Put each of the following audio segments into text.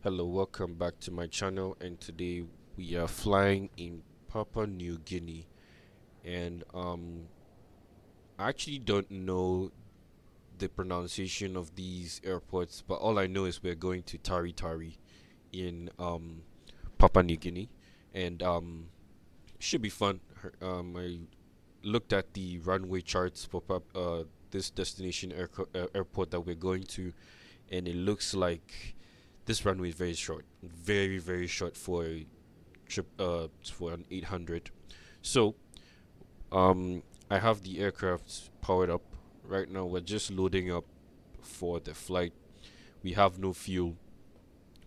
Hello, welcome back to my channel, and today we are flying in Papua New Guinea. And I actually don't know the pronunciation of these airports, but all I know is we're going to Tari in Papua New Guinea, and should be fun. I looked at the runway charts for this destination airport that we're going to, and it looks like this runway is very short, very short for a trip for an 800. So I have the aircraft powered up right now. We're just loading up for the flight. We have no fuel.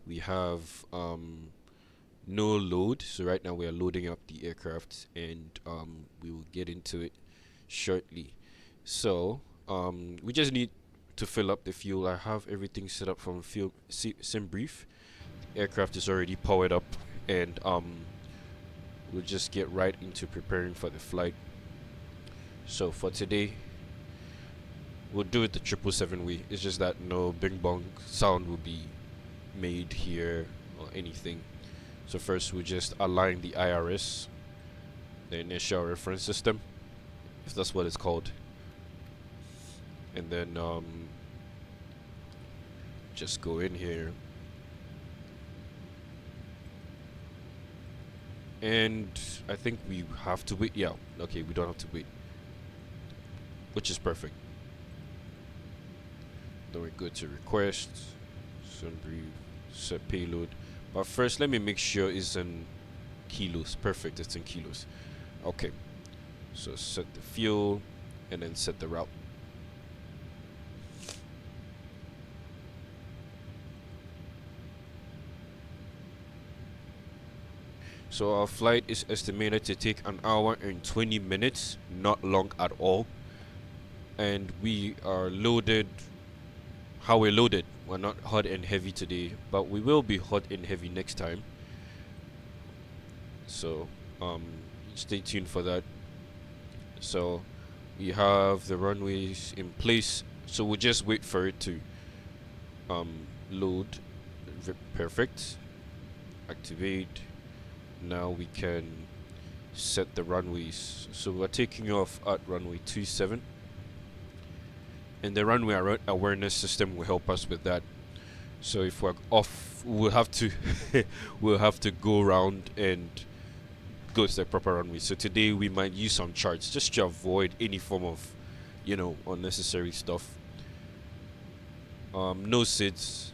We have no load. So right now we are loading up the aircraft, and we will get into it shortly. So we just need to fill up the fuel. I have everything set up from fuel sim brief. Aircraft is already powered up, and we'll just get right into preparing for the flight. So for today, we'll do it the 777 way. It's just that no bing bong sound will be made here or anything. So first we'll just align the IRS, the initial reference system, if that's what it's called. And then just go in here. And I think we have to wait. Yeah, okay, we don't have to wait, which is perfect. Then we go to request, send brief, set payload. But first, let me make sure it's in kilos. Perfect, it's in kilos. Okay, so set the fuel and then set the route. So our flight is estimated to take an hour and 20 minutes, not long at all. And we are loaded how we're loaded. We're not hot and heavy today, but we will be hot and heavy next time. So stay tuned for that. So we have the runways in place, so we'll just wait for it to load. Perfect. Activate. Now we can set the runways. So we're taking off at runway 27, and the runway awareness system will help us with that. So if we're off, we'll have to we'll have to go around and go to the proper runway. So today we might use some charts just to avoid any form of unnecessary stuff. No SIDS.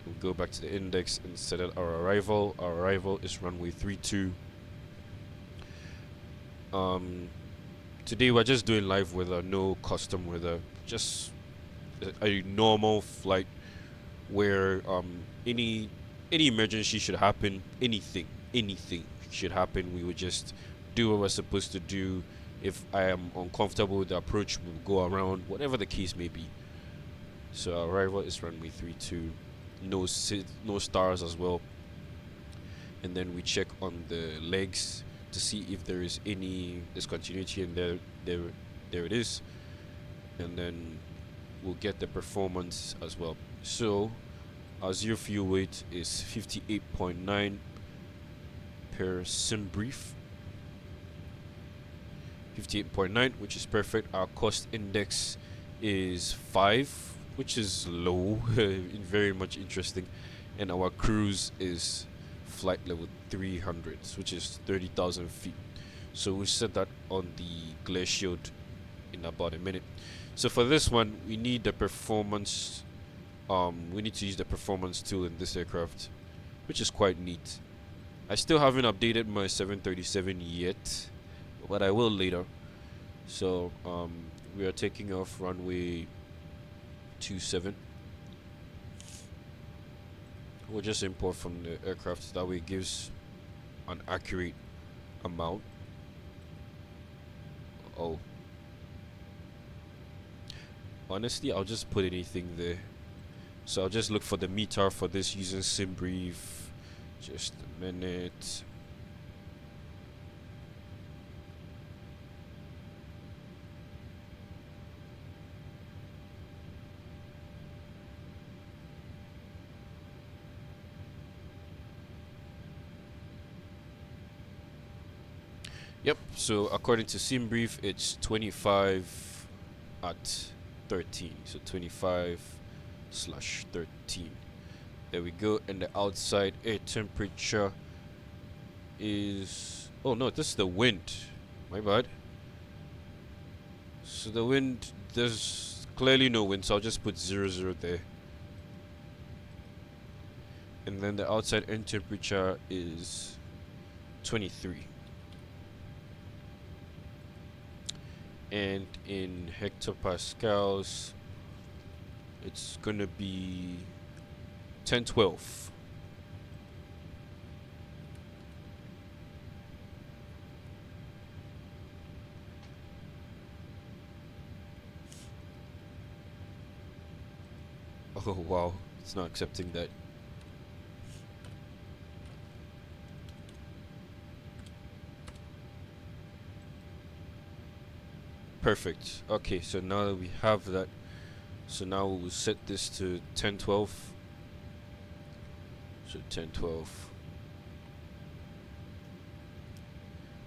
We'll go back to the index and set it our arrival. Our arrival is runway 32. Today we're just doing live weather, no custom weather, just a normal flight where any emergency should happen, anything should happen, we would just do what we're supposed to do. If I am uncomfortable with the approach, we'll go around, whatever the case may be. So our arrival is runway 32. No stars as well. And then we check on the legs to see if there is any discontinuity, and there it is. And then we'll get the performance as well. So our zero fuel weight is 58.9 per sim brief. 58.9, which is perfect. Our cost index is 5, which is low, very much interesting. And our cruise is flight level 300, which is 30,000 feet. So we set that on the glare shield in about a minute. So for this one, we need the performance. We need to use the performance tool in this aircraft, which is quite neat. I still haven't updated my 737 yet, but I will later. So we are taking off runway 27. We'll just import from the aircraft, that way it gives an accurate amount. Oh, honestly, I'll just put anything there. So I'll just look for the meter for this using SimBrief. Just a minute. Yep. So according to Sim Brief, it's 25 at 13. So 25 slash 13. There we go. And the outside air temperature is, oh no, this is the wind. My bad. So the wind, there's clearly no wind, so I'll just put 00 there. And then the outside air temperature is 23. And in hectopascals, it's gonna be 1012. Oh wow, it's not accepting that. Perfect. Okay, so now that we have that, so now we'll set this to 1012. So 1012.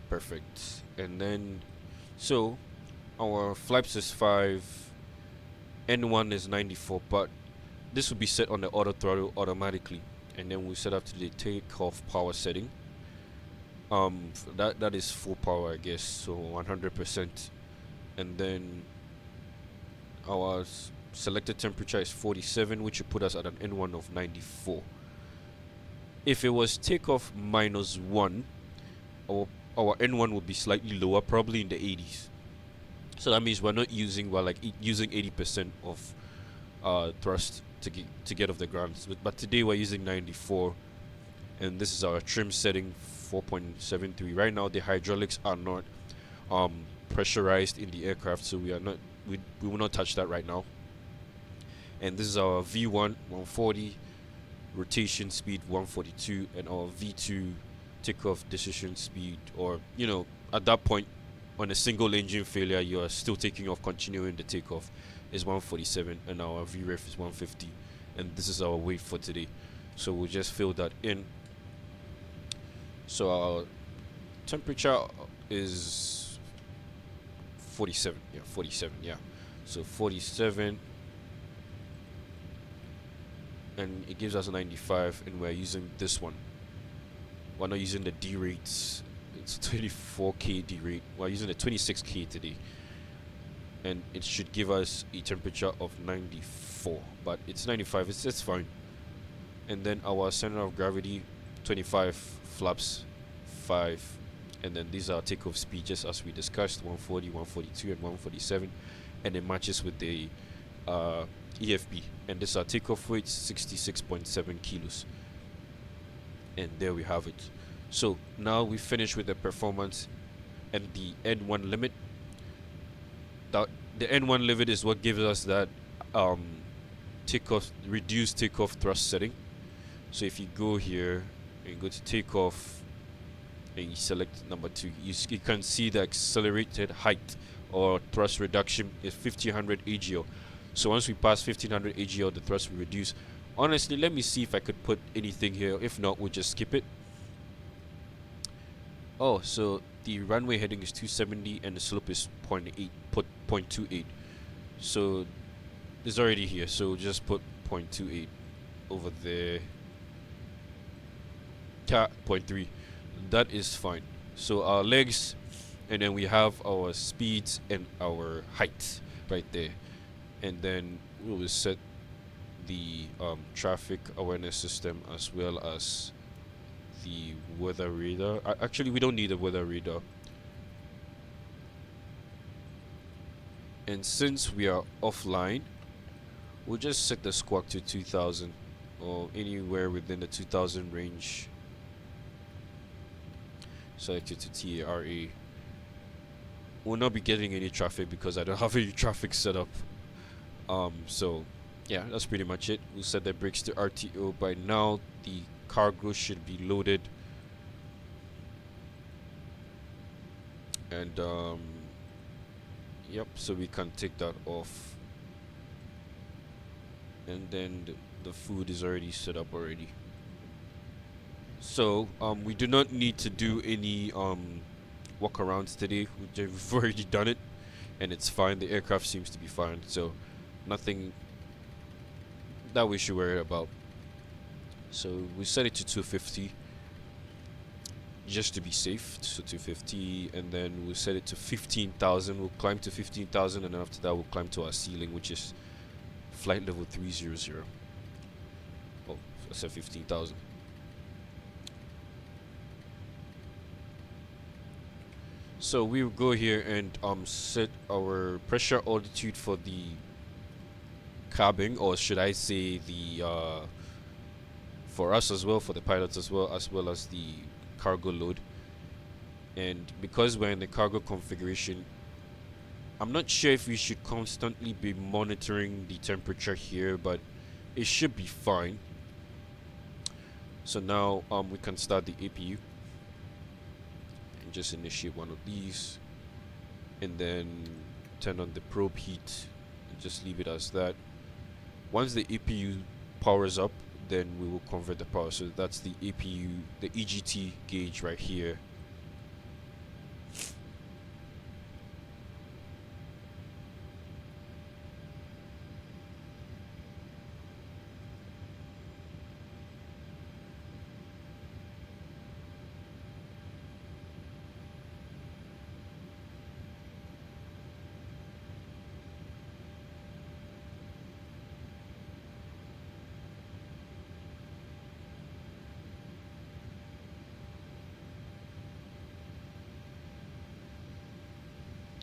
Perfect. And then, so our flaps is 5, N1 is 94, but this will be set on the auto throttle automatically, and then we set up to the takeoff power setting. That is full power, I guess, so 100%. And then our selected temperature is 47, which would put us at an N1 of 94. If it was takeoff -1, our N1 would be slightly lower, probably in the 80s. So that means we're not using, we're like using 80% of thrust to get off the ground. But today we're using 94, and this is our trim setting 4.73. Right now the hydraulics are not pressurized in the aircraft, so we will not touch that right now. And this is our V1 140, rotation speed 142, and our V2 takeoff decision speed, or at that point on a single engine failure you are still taking off, continuing the takeoff, is 147, and our VREF is 150. And this is our weight for today, so we'll just fill that in. So our temperature is 47. Yeah, 47. Yeah, so 47, and it gives us 95, and we're using this one. We're not using the D rates. It's 24k D rate. We're using the 26k today, and it should give us a temperature of 94, but it's 95. It's fine. And then our center of gravity 25, flaps 5, and then these are takeoff speed, just as we discussed, 140, 142, and 147, and it matches with the EFB. And this are takeoff weight 66.7 kilos. And there we have it. So now we finish with the performance and the N1 limit. The N1 limit is what gives us that reduced takeoff thrust setting. So if you go here and go to takeoff and you select number 2, you can see the accelerated height or thrust reduction is 1500 AGL. So once we pass 1500 AGL, the thrust will reduce. Honestly, let me see if I could put anything here. If not, we'll just skip it. Oh, so the runway heading is 270 and the slope is 0.28. So it's already here, so just put 0.28 over there. 0.3. That is fine. So our legs, and then we have our speeds and our height right there. And then we will set the traffic awareness system as well as the weather radar. Actually, we don't need a weather radar. And since we are offline, we'll just set the squawk to 2000 or anywhere within the 2000 range. Select it to TARA. We'll not be getting any traffic because I don't have any traffic set up. So yeah, that's pretty much it. We'll set the brakes to RTO. By now the cargo should be loaded, and yep, so we can take that off, and then the food is already set up already. So we do not need to do any walk-arounds today. We've already done it, and it's fine. The aircraft seems to be fine, so nothing that we should worry about. So we set it to 250 just to be safe. So 250, and then we'll set it to 15,000. We'll climb to 15,000, and then after that we'll climb to our ceiling, which is flight level 300. Oh, I said 15,000. So we will go here and set our pressure altitude for the cabin, or should I say the for us as well, for the pilots as well as the cargo load. And because we're in the cargo configuration, I'm not sure if we should constantly be monitoring the temperature here, but it should be fine. So now we can start the APU and just initiate one of these, and then turn on the probe heat and just leave it as that. Once the APU powers up, then we will convert the power. So that's the APU, the EGT gauge right here.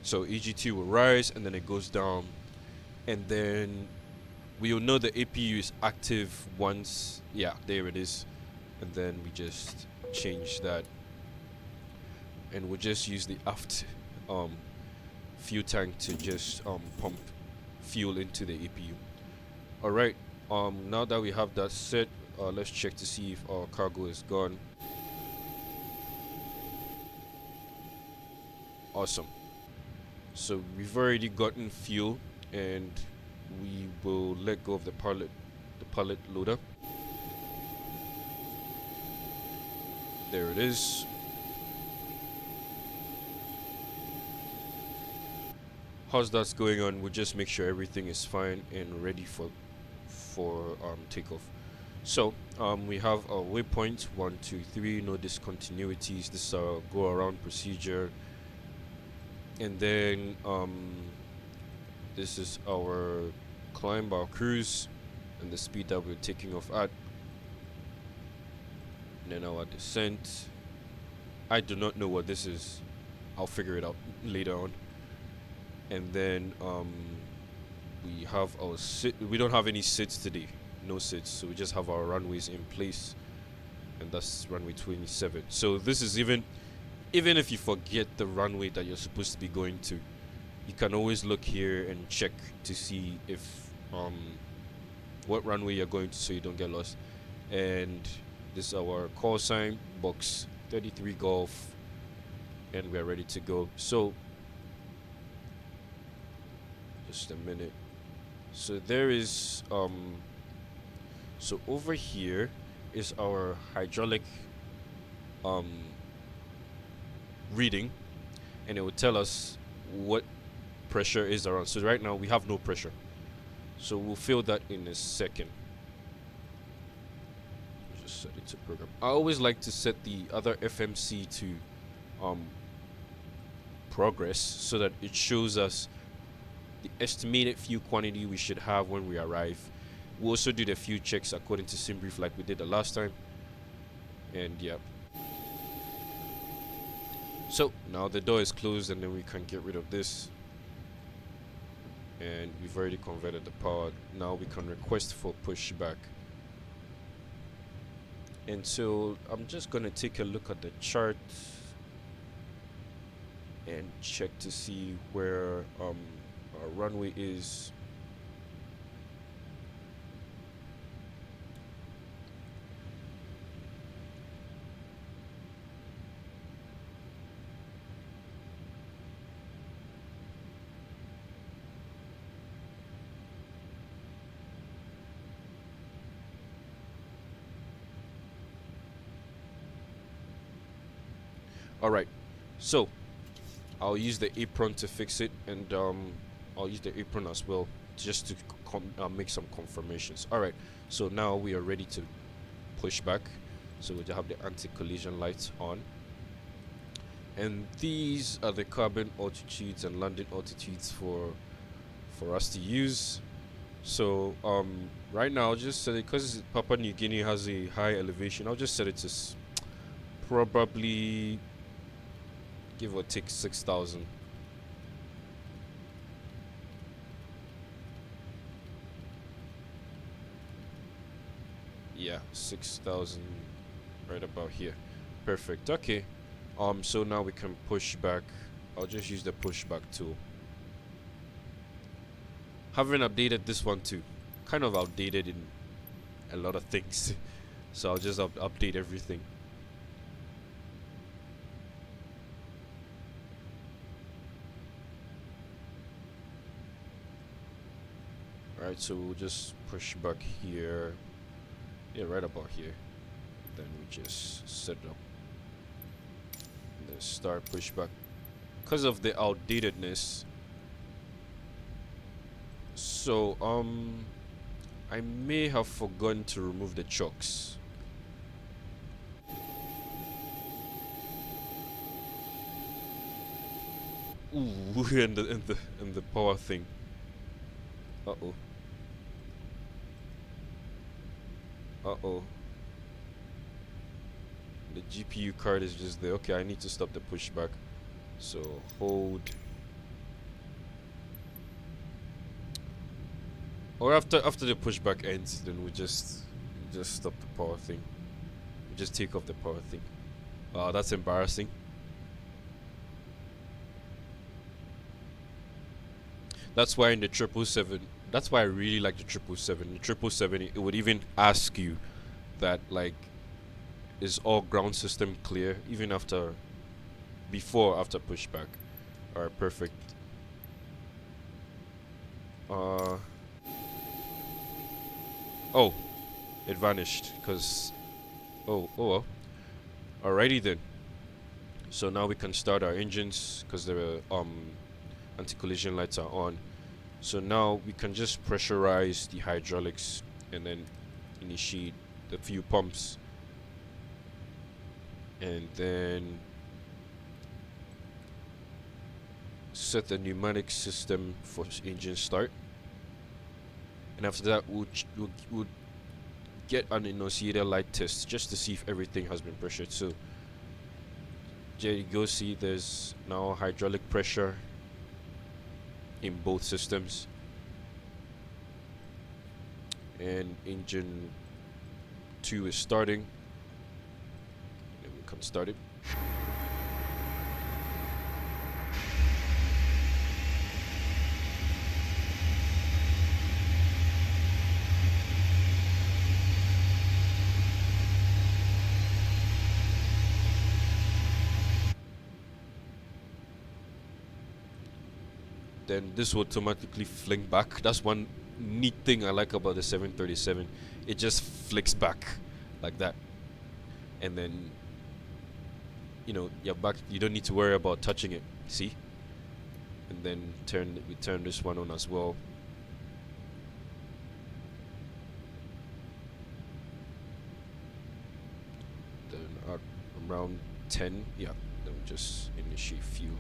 So EGT will rise, and then it goes down, and then we will know the APU is active once, yeah, there it is, and then we just change that, and we'll just use the aft fuel tank to just pump fuel into the APU. Alright, now that we have that set, let's check to see if our cargo is gone. Awesome. So we've already gotten fuel, and we will let go of the pilot loader. There it is. How's that going on? We'll just make sure everything is fine and ready for takeoff. So we have our waypoint 1, 2, 3, no discontinuities. This is our go around procedure. And then this is our climb, our cruise, and the speed that we're taking off at. And then our descent. I do not know what this is. I'll figure it out later on. And then we have our sit. We don't have any sits today. No sits. So we just have our runways in place. And that's runway 27. So this is even if you forget the runway that you're supposed to be going to, you can always look here and check to see if what runway you're going to, so you don't get lost. And this is our call sign, box 33 Golf, and we're ready to go. So just a minute. So there is so over here is our hydraulic reading, and it will tell us what pressure is around. So right now we have no pressure, so we'll feel that in a second. Just set it to program. I always like to set the other FMC to progress, so that it shows us the estimated fuel quantity we should have when we arrive. We'll also do the fuel checks according to SimBrief like we did the last time. And yeah, so now the door is closed, and then we can get rid of this, and we've already converted the power. Now we can request for pushback. And so I'm just gonna take a look at the chart and check to see where our runway is. All right, so I'll use the apron to fix it, and I'll use the apron as well just to make some confirmations. All right, so now we are ready to push back. So we have the anti-collision lights on, and these are the carbon altitudes and landing altitudes for us to use. So right now I'll just set it, because Papua New Guinea has a high elevation, I'll just set it to probably give or take 6,000. Yeah, 6,000, right about here. Perfect. Okay. So now we can push back. I'll just use the pushback tool. Haven't updated this one too. Kind of outdated in a lot of things. So I'll just update everything. Alright, so we'll just push back here. Yeah, right about here. Then we just set it up. And then start pushback. Because of the outdatedness. So, I may have forgotten to remove the chocks. Ooh, and the power thing. Uh-oh. Uh-oh. The GPU card is just there. Okay, I need to stop the pushback. So hold. Or after the pushback ends, then we just stop the power thing. We just take off the power thing. That's embarrassing. That's why in the 777, that's why I really like the 777. The 777, it would even ask you that, like, is all ground system clear, even after pushback. Alright, perfect. Oh, it vanished because oh well. Alrighty then. So now we can start our engines because the anti-collision lights are on. So now we can just pressurize the hydraulics and then initiate the few pumps, and then set the pneumatic system for engine start. And after that, we'll get an enunciator light test just to see if everything has been pressured. So there you go, see there's now hydraulic pressure in both systems, and engine 2 is starting, and we can start it. Then this will automatically fling back. That's one neat thing I like about the 737. It just flicks back like that, and then you're back. You don't need to worry about touching it. See? And then we turn this one on as well. Then at around 10, yeah, then we just initiate fuel.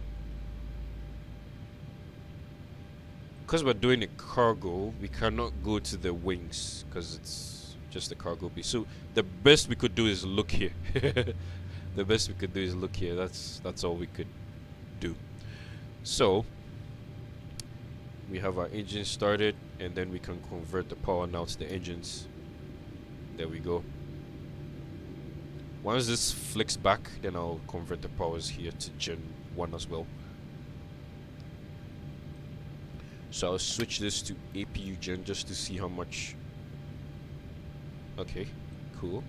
Because we're doing a cargo, we cannot go to the wings because it's just a cargo base. So the best we could do is look here. The best we could do is look here. That's all we could do. So we have our engine started, and then we can convert the power now to the engines. There we go. Once this flicks back, then I'll convert the powers here to Gen 1 as well. So I'll switch this to APU Gen just to see how much. Okay, cool.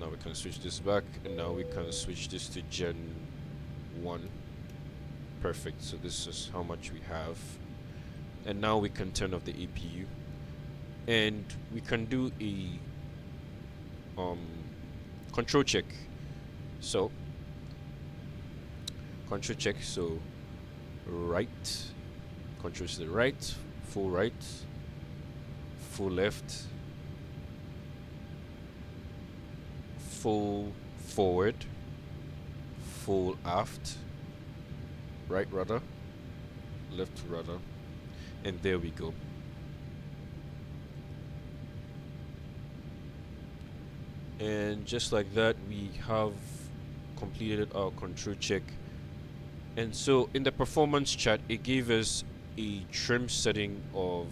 Now we can switch this back, and now we can switch this to Gen 1. Perfect. So this is how much we have. And now we can turn off the APU. And we can do a control check. So Control check, so right, control to the right, full left, full forward, full aft, right rudder, left rudder, and there we go. And just like that, we have completed our control check. And so in the performance chart, it gave us a trim setting of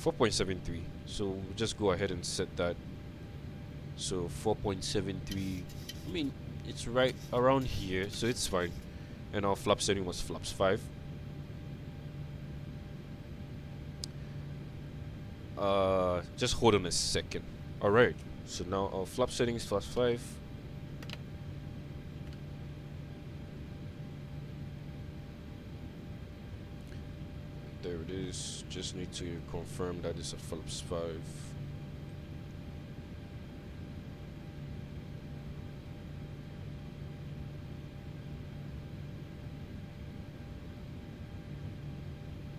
4.73. So we'll just go ahead and set that. So 4.73, I mean, it's right around here, so it's fine. And our flap setting was flaps 5. Just hold on a second. Alright, so now our flap setting is flaps 5. There it is. Just need to confirm that it's a flaps 5.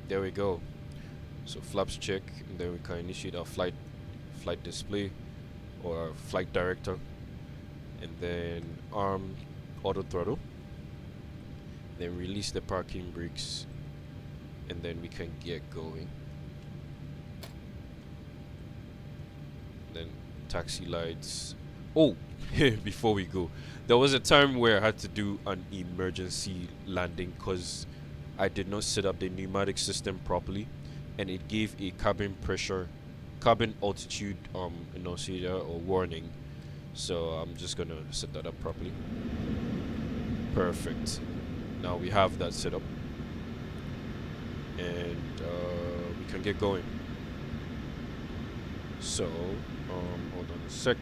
There we go. So flaps check, and then we can initiate our flight display or our flight director, and then arm auto throttle, then release the parking brakes, and then we can get going. Then taxi lights. Oh, before we go, there was a time where I had to do an emergency landing because I did not set up the pneumatic system properly, and it gave a cabin altitude annunciator or warning. So I'm just gonna set that up properly. Perfect. Now we have that set up, and we can get going. So hold on a sec.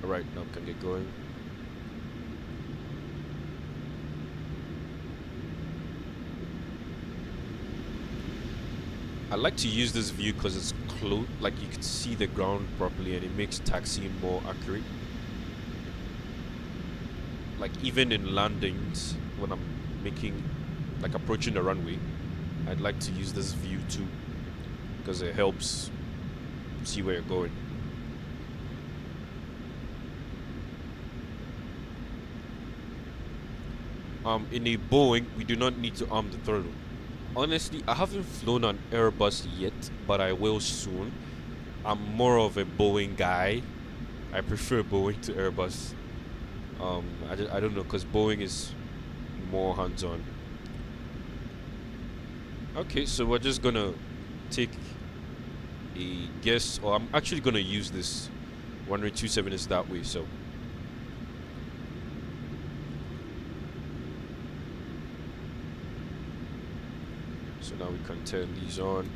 All right, now we can get going. I like to use this view because it's close, like you can see the ground properly, and it makes taxiing more accurate. Like even in landings, when I'm approaching the runway, I'd like to use this view too, because it helps see where you're going. In a Boeing, we do not need to arm the throttle. Honestly, I haven't flown an Airbus yet, but I will soon. I'm more of a Boeing guy. I prefer Boeing to Airbus. I don't know, because Boeing is more hands-on. Okay, so we're just gonna take a guess, or I'm actually gonna use this. Runway 27 is that way, so. So now we can turn these on.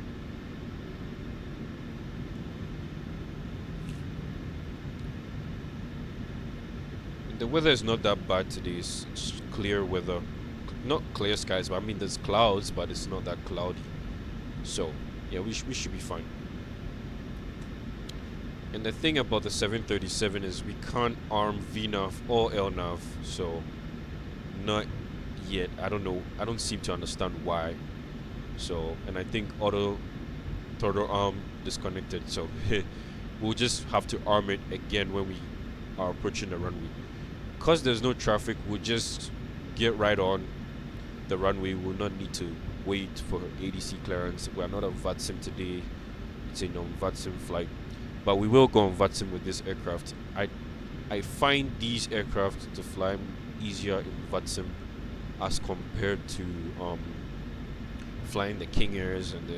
The weather is not that bad today. It's clear weather. Not clear skies, but I mean there's clouds, but it's not that cloudy. So yeah, we should be fine. And the thing about the 737 is we can't arm VNAV or LNAV, so not yet. I don't know. I don't seem to understand why. So, and I think auto throttle arm disconnected, so we'll just have to arm it again when we are approaching the runway. Because there's no traffic, we'll just get right on the runway. We'll not need to wait for ADC clearance. We're not on VATSIM today. It's a non-VATSIM flight, but we will go on VATSIM with this aircraft. I find these aircraft to fly easier in VATSIM as compared to flying the King Airs and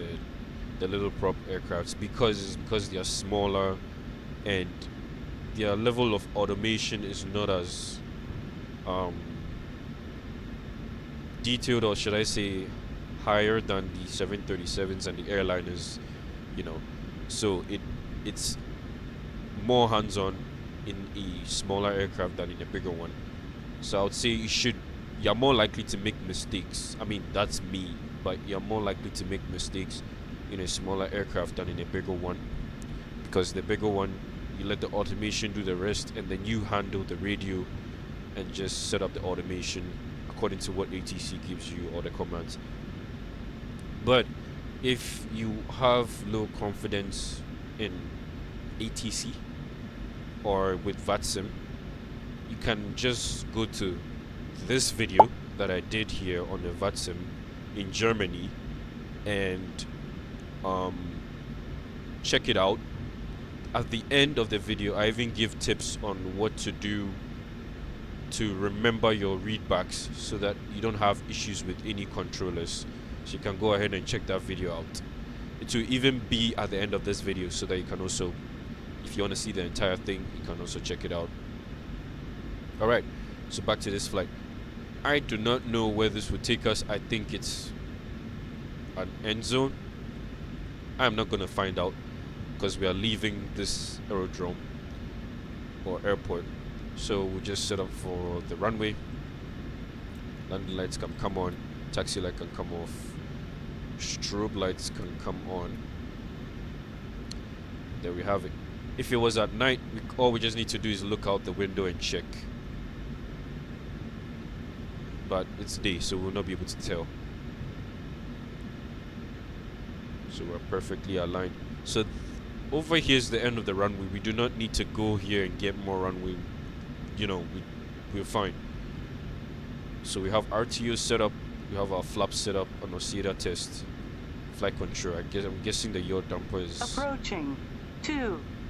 the little prop aircrafts, because they are smaller and their level of automation is not as detailed, or should I say higher than the 737s and the airliners, you know. So it's more hands-on in a smaller aircraft than in a bigger one. So I would say you're more likely to make mistakes. I mean, that's me, but you're more likely to make mistakes in a smaller aircraft than in a bigger one, because the bigger one You let the automation do the rest, and then you handle the radio and just set up the automation according to what ATC gives you or the commands. But if you have low confidence in ATC or with VATSIM, you can just go to this video that I did here on the VATSIM in Germany and check it out. At the end of the video, I even give tips on what to do to remember your readbacks so that you don't have issues with any controllers. So you can go ahead and check that video out. It will even be at the end of this video so that you can also, if you want to see the entire thing, you can also check it out. Alright, so back to this flight. I do not know where this will take us. I think it's an end zone. I'm not going to find out because we are leaving this aerodrome or airport. So we'll just set up for the runway. Landing lights can come on, taxi light can come off, strobe lights can come on. There we have it. If it was at night, all we just need to do is look out the window and check. But it's day, so we'll not be able to tell. So we're perfectly aligned. So over here's the end of the runway. We do not need to go here and get more runway. You know, we're fine. So we have RTO set up. We have our flaps set up on AYTA test. Flight control. I'm guessing the yaw damper is approaching.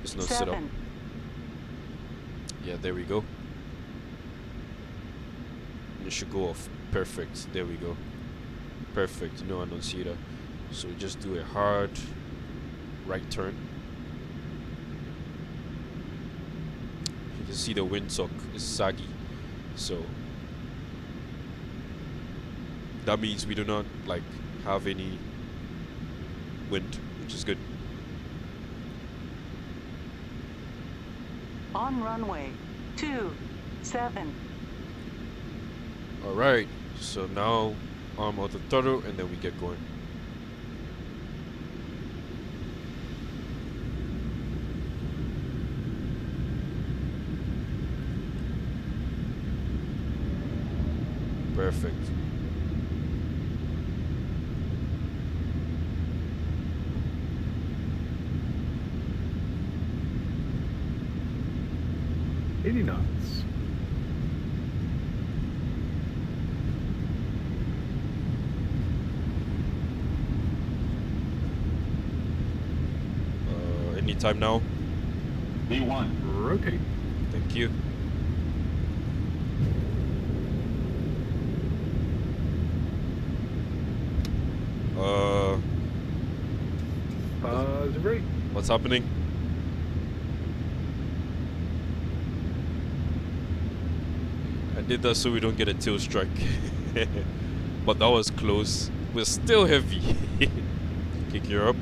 It's not set up. Yeah, there we go. And it should go off. Perfect. There we go. Perfect. No annunciator. So we just do a hard right turn. You can see the windsock is saggy. So that means we do not like have any wind, which is good. On runway 27. Alright, so now arm out the throttle and then we get going. Perfect. $80 knots. Any time now? B1. Rotate. Thank you. Great. What's happening? I did that so we don't get a tail strike. But that was close. We're still heavy. Kick her up.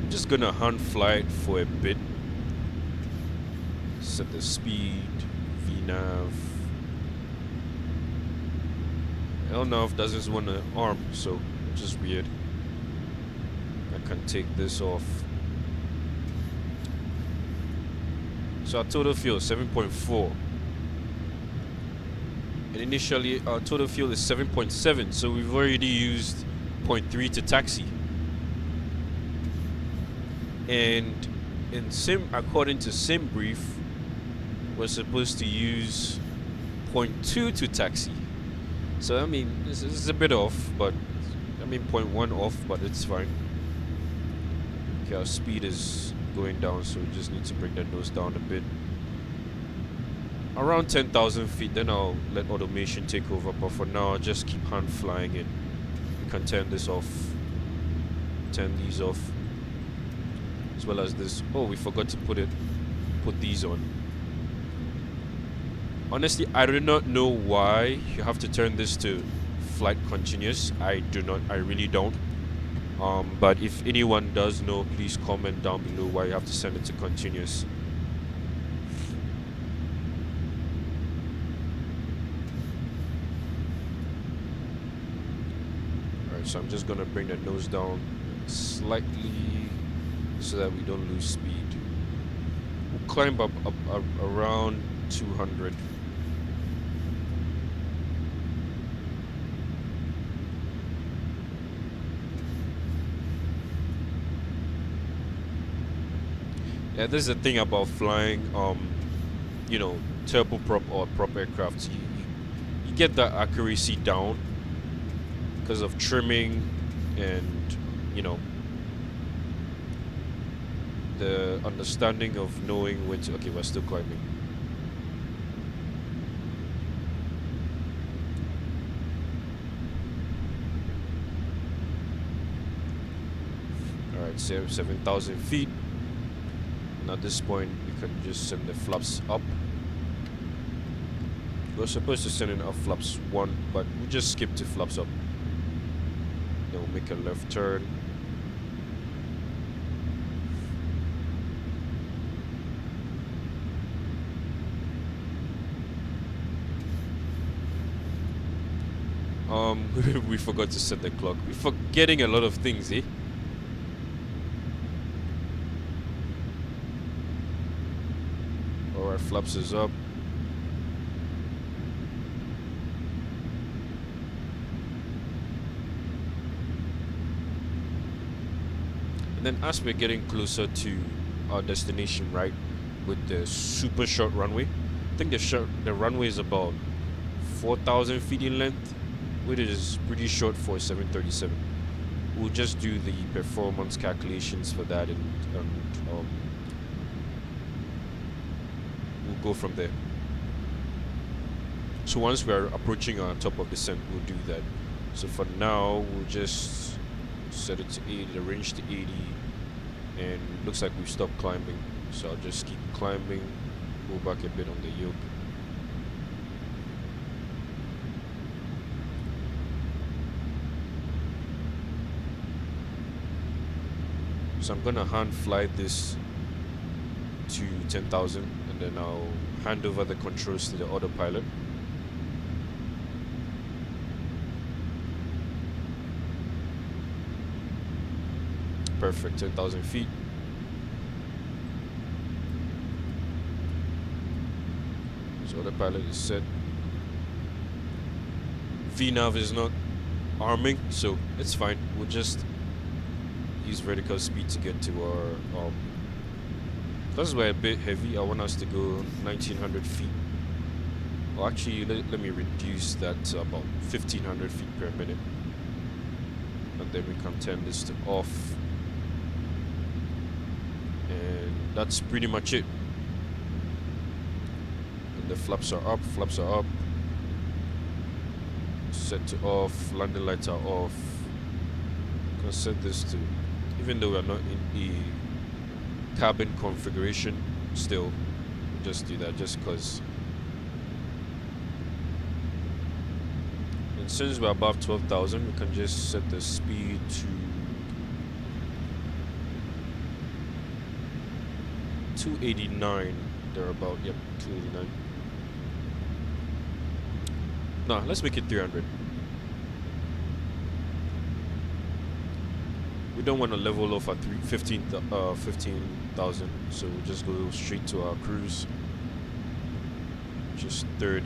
I'm just gonna hand fly it for a bit. Set the speed, VNAV. LNAV doesn't want to arm, so which is weird. I can take this off. So our total fuel is 7.4. And initially our total fuel is 7.7, so we've already used 0.3 to taxi. And according to SimBrief, we're supposed to use 0.2 to taxi. So I mean, this is a bit off, but I mean 0.1 off, but it's fine. Okay, our speed is going down, so we just need to bring the nose down a bit. Around 10,000 feet, then I'll let automation take over. But for now, I'll just keep hand flying it. We can turn this off, turn these off, as well as this. Oh, we forgot to put these on. Honestly, I do not know why you have to turn this to flight continuous. I really don't. But if anyone does know, please comment down below why you have to send it to continuous. Alright, Alright, so I'm just gonna bring the nose down slightly so that we don't lose speed. We'll climb up around 200. Yeah, this is the thing about flying, you know, turboprop or prop aircraft. You get that accuracy down because of trimming and, you know, the understanding of knowing when to. Okay, we're still climbing. Alright, 7,000 feet. And at this point, we can just send the flaps up. We're supposed to send in up flaps 1, but we just skip to flaps up. Then we'll make a left turn. We forgot to set the clock. We're forgetting a lot of things, eh? Alright, flaps is up. And then as we're getting closer to our destination, right, with the super short runway, I think the runway is about 4,000 feet in length, which is pretty short for a 737. We'll just do the performance calculations for that, and we'll go from there. So once we are approaching our top of descent, we'll do that. So for now, we'll just set it to 80, the range to 80, and looks like we've stopped climbing. So I'll just keep climbing, go back a bit on the yoke. So I'm gonna hand fly this to 10,000, and then I'll hand over the controls to the autopilot. Perfect, 10,000 feet. So autopilot is set. VNav is not arming, so it's fine. We'll just use vertical speed to get to our because we're a bit heavy. I want us to go 1900 feet. Well, actually, let me reduce that to about 1500 feet per minute, and then we can turn this to off, and that's pretty much it. And the flaps are up, set to off, landing lights are off. I'm gonna set this to, even though we're not in the cabin configuration, still just do that just because. And since we're above 12,000, we can just set the speed to 289, thereabout. Yep, 289. Nah, let's make it 300. We don't want to level off at 15,000, so we'll just go straight to our cruise, just 30.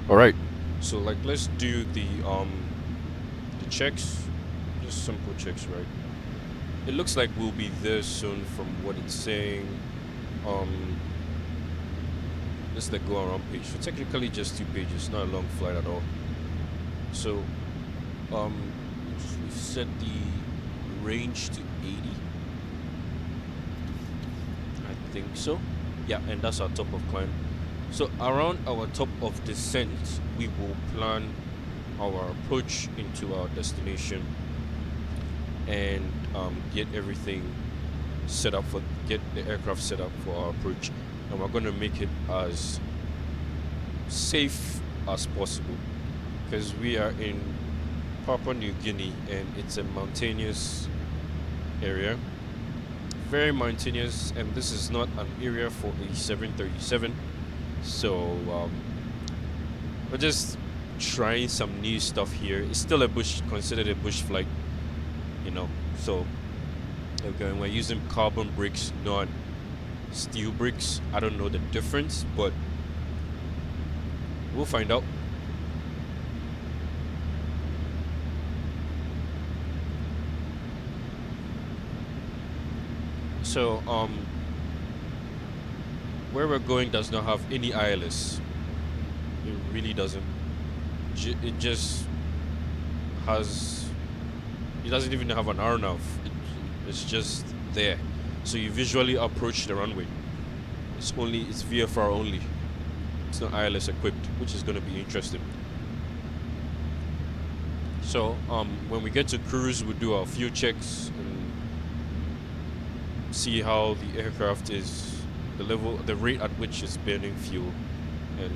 All right, so like let's do the checks Just simple checks, right? It looks like we'll be there soon from what it's saying. This is the go around page. So technically just 2 pages, not a long flight at all. So we've set the range to 80. I think so. Yeah, and that's our top of climb. So around our top of descent, we will plan our approach into our destination and get everything set up get the aircraft set up for our approach, and we're going to make it as safe as possible because we are in Papua New Guinea and it's a mountainous area, very mountainous, and this is not an area for a 737. So we're just trying some new stuff here. It's still a bush, considered a bush flight, you know. So okay, we're using carbon bricks, not steel bricks. I don't know the difference, but we'll find out. So where we're going does not have any ILS. It really doesn't. It just has. It doesn't even have an RNAV. It's just there. So you visually approach the runway. It's VFR only. It's not ILS equipped, which is going to be interesting. So when we get to cruise, we'll do our fuel checks and see how the aircraft is, the rate at which it's burning fuel, and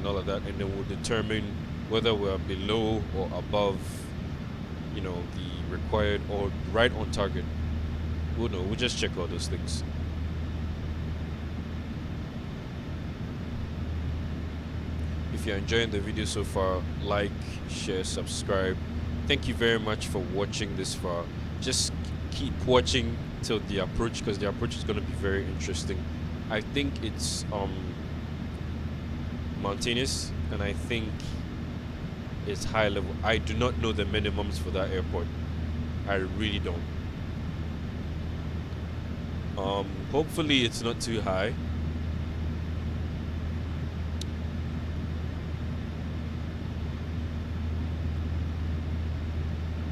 all of that, and then we'll determine whether we're below or above, you know, the required or right on target. We'll know. We'll just check all those things. If you're enjoying the video so far, like, share, subscribe. Thank you very much for watching this far. Just keep watching till the approach, because the approach is going to be very interesting. I think it's mountainous, and I think it's high level. I do not know the minimums for that airport. I really don't. Hopefully it's not too high.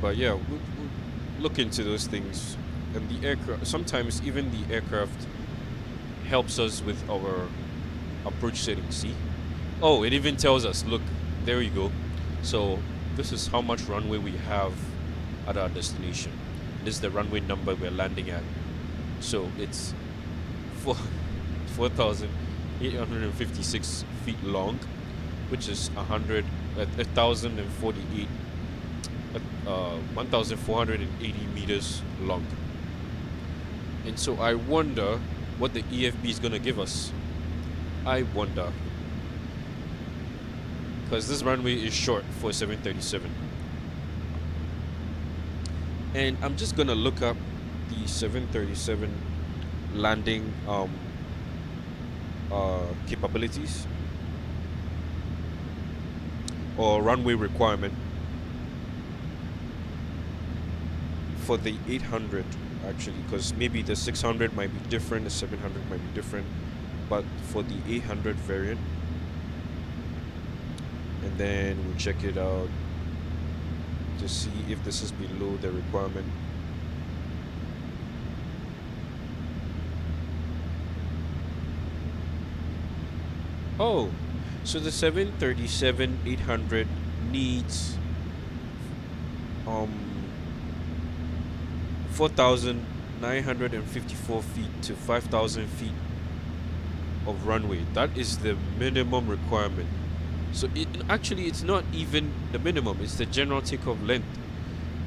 But yeah, we'll look into those things. And the aircraft, sometimes even the aircraft helps us with our approach settings. See? Oh, it even tells us, look, there you go. So this is how much runway we have at our destination. This is the runway number we're landing at. So it's 4,856 feet long, which is 1,048 1,480 meters long. And so I wonder what the EFB is going to give us. I wonder, because this runway is short for 737. And I'm just going to look up the 737 landing capabilities or runway requirement for the 800, actually, because maybe the 600 might be different, the 700 might be different, but for the 800 variant, and then we'll check it out to see if this is below the requirement. Oh, so the 737-800 needs 4,954 feet to 5,000 feet of runway. That is the minimum requirement. So it's not even the minimum, it's the general takeoff length,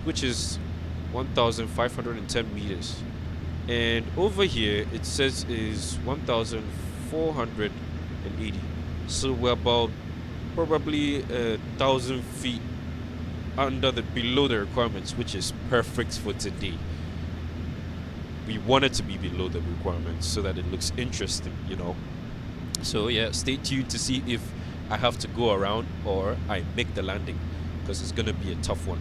which is 1,510 meters. And over here it says is 1,480. So we're about probably 1,000 feet below the requirements, which is perfect for today. We want it to be below the requirements so that it looks interesting, you know. So yeah, stay tuned to see if I have to go around or I make the landing, because it's gonna be a tough one.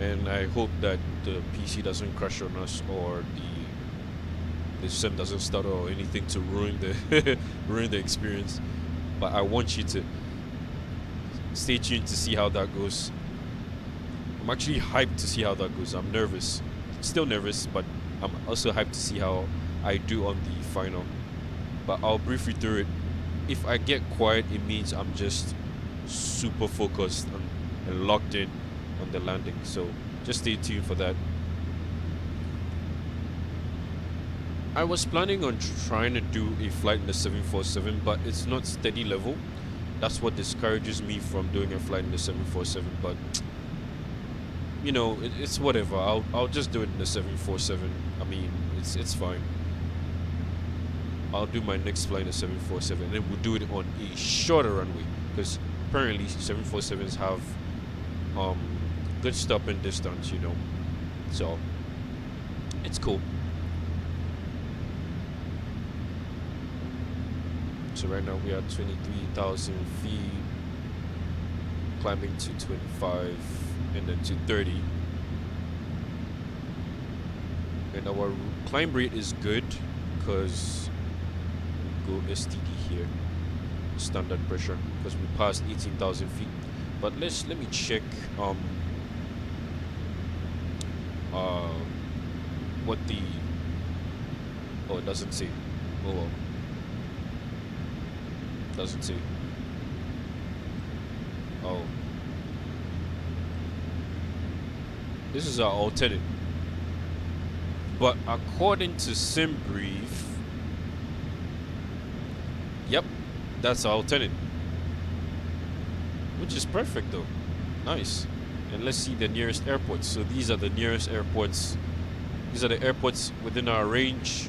and I hope that the PC doesn't crash on us, or the sim doesn't stutter or anything to ruin the ruin the experience. But I want you to stay tuned to see how that goes. I'm actually hyped to see how that goes. I'm nervous, still nervous, but I'm also hyped to see how I do on the final. But I'll brief you through it. If I get quiet, it means I'm just super focused and locked in on the landing. So just stay tuned for that. I was planning on trying to do a flight in the 747, but it's not steady level. That's what discourages me from doing a flight in the 747. But you know, it's whatever. I'll just do it in the 747. I mean, it's fine. I'll do my next flight in the 747, and then we'll do it on a shorter runway, because apparently 747s have good stopping distance, you know. So it's cool. So right now we are 23,000 feet, climbing to 25, and then to 30. And our climb rate is good, because go STD here, standard pressure, because we passed 18,000 feet. But let me check what the, oh, it doesn't say. Oh well, doesn't say. Oh, this is our alternate, but according to SimBrief, yep, that's our alternate, which is perfect though. Nice. And let's see the nearest airports. So these are the nearest airports. These are the airports within our range.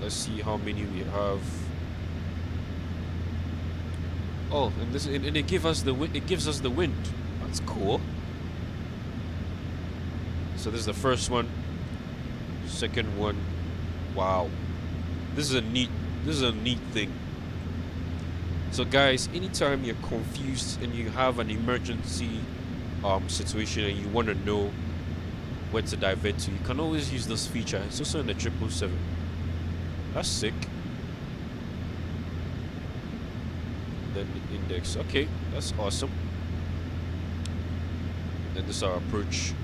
Let's see how many we have. Oh, and this, and it gives us the wind. It gives us the wind. That's cool. So this is the first one. Second one. Wow. This is a neat thing. So guys, anytime you're confused and you have an emergency situation and you want to know where to divert to, you can always use this feature. It's also in the 777. That's sick. Then the index. Okay, that's awesome. Then this is our approach.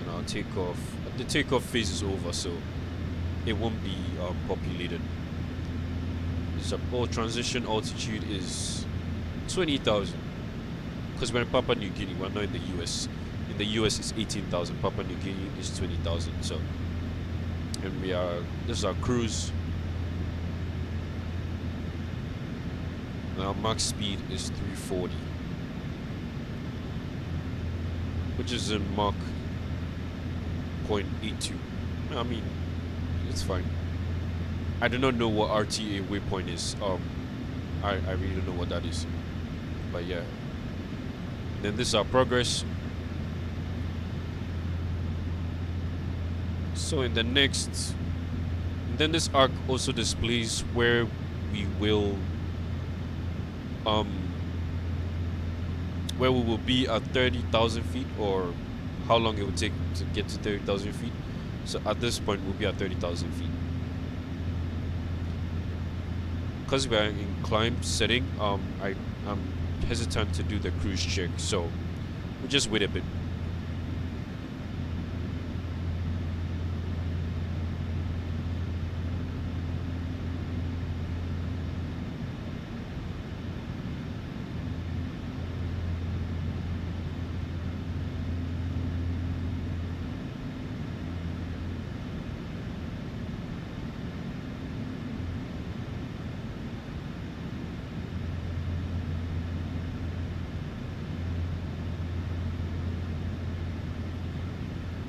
And our takeoff. The takeoff phase is over, so it won't be populated. Transition altitude is 20,000, because we're in Papua New Guinea, we're not in the US. In the US it's 18,000, Papua New Guinea is 20,000. So, and this is our cruise, and our max speed is 340, which is in Mach 0.82. I mean, it's fine. I do not know what RTA waypoint is. I really don't know what that is. But yeah. And then this is our progress. So in the next, and then this arc also displays where we will be at 30,000 feet, or how long it would take to get to 30,000 feet. So at this point we'll be at 30,000 feet. Because we are in climb setting, I'm hesitant to do the cruise check, so we'll just wait a bit.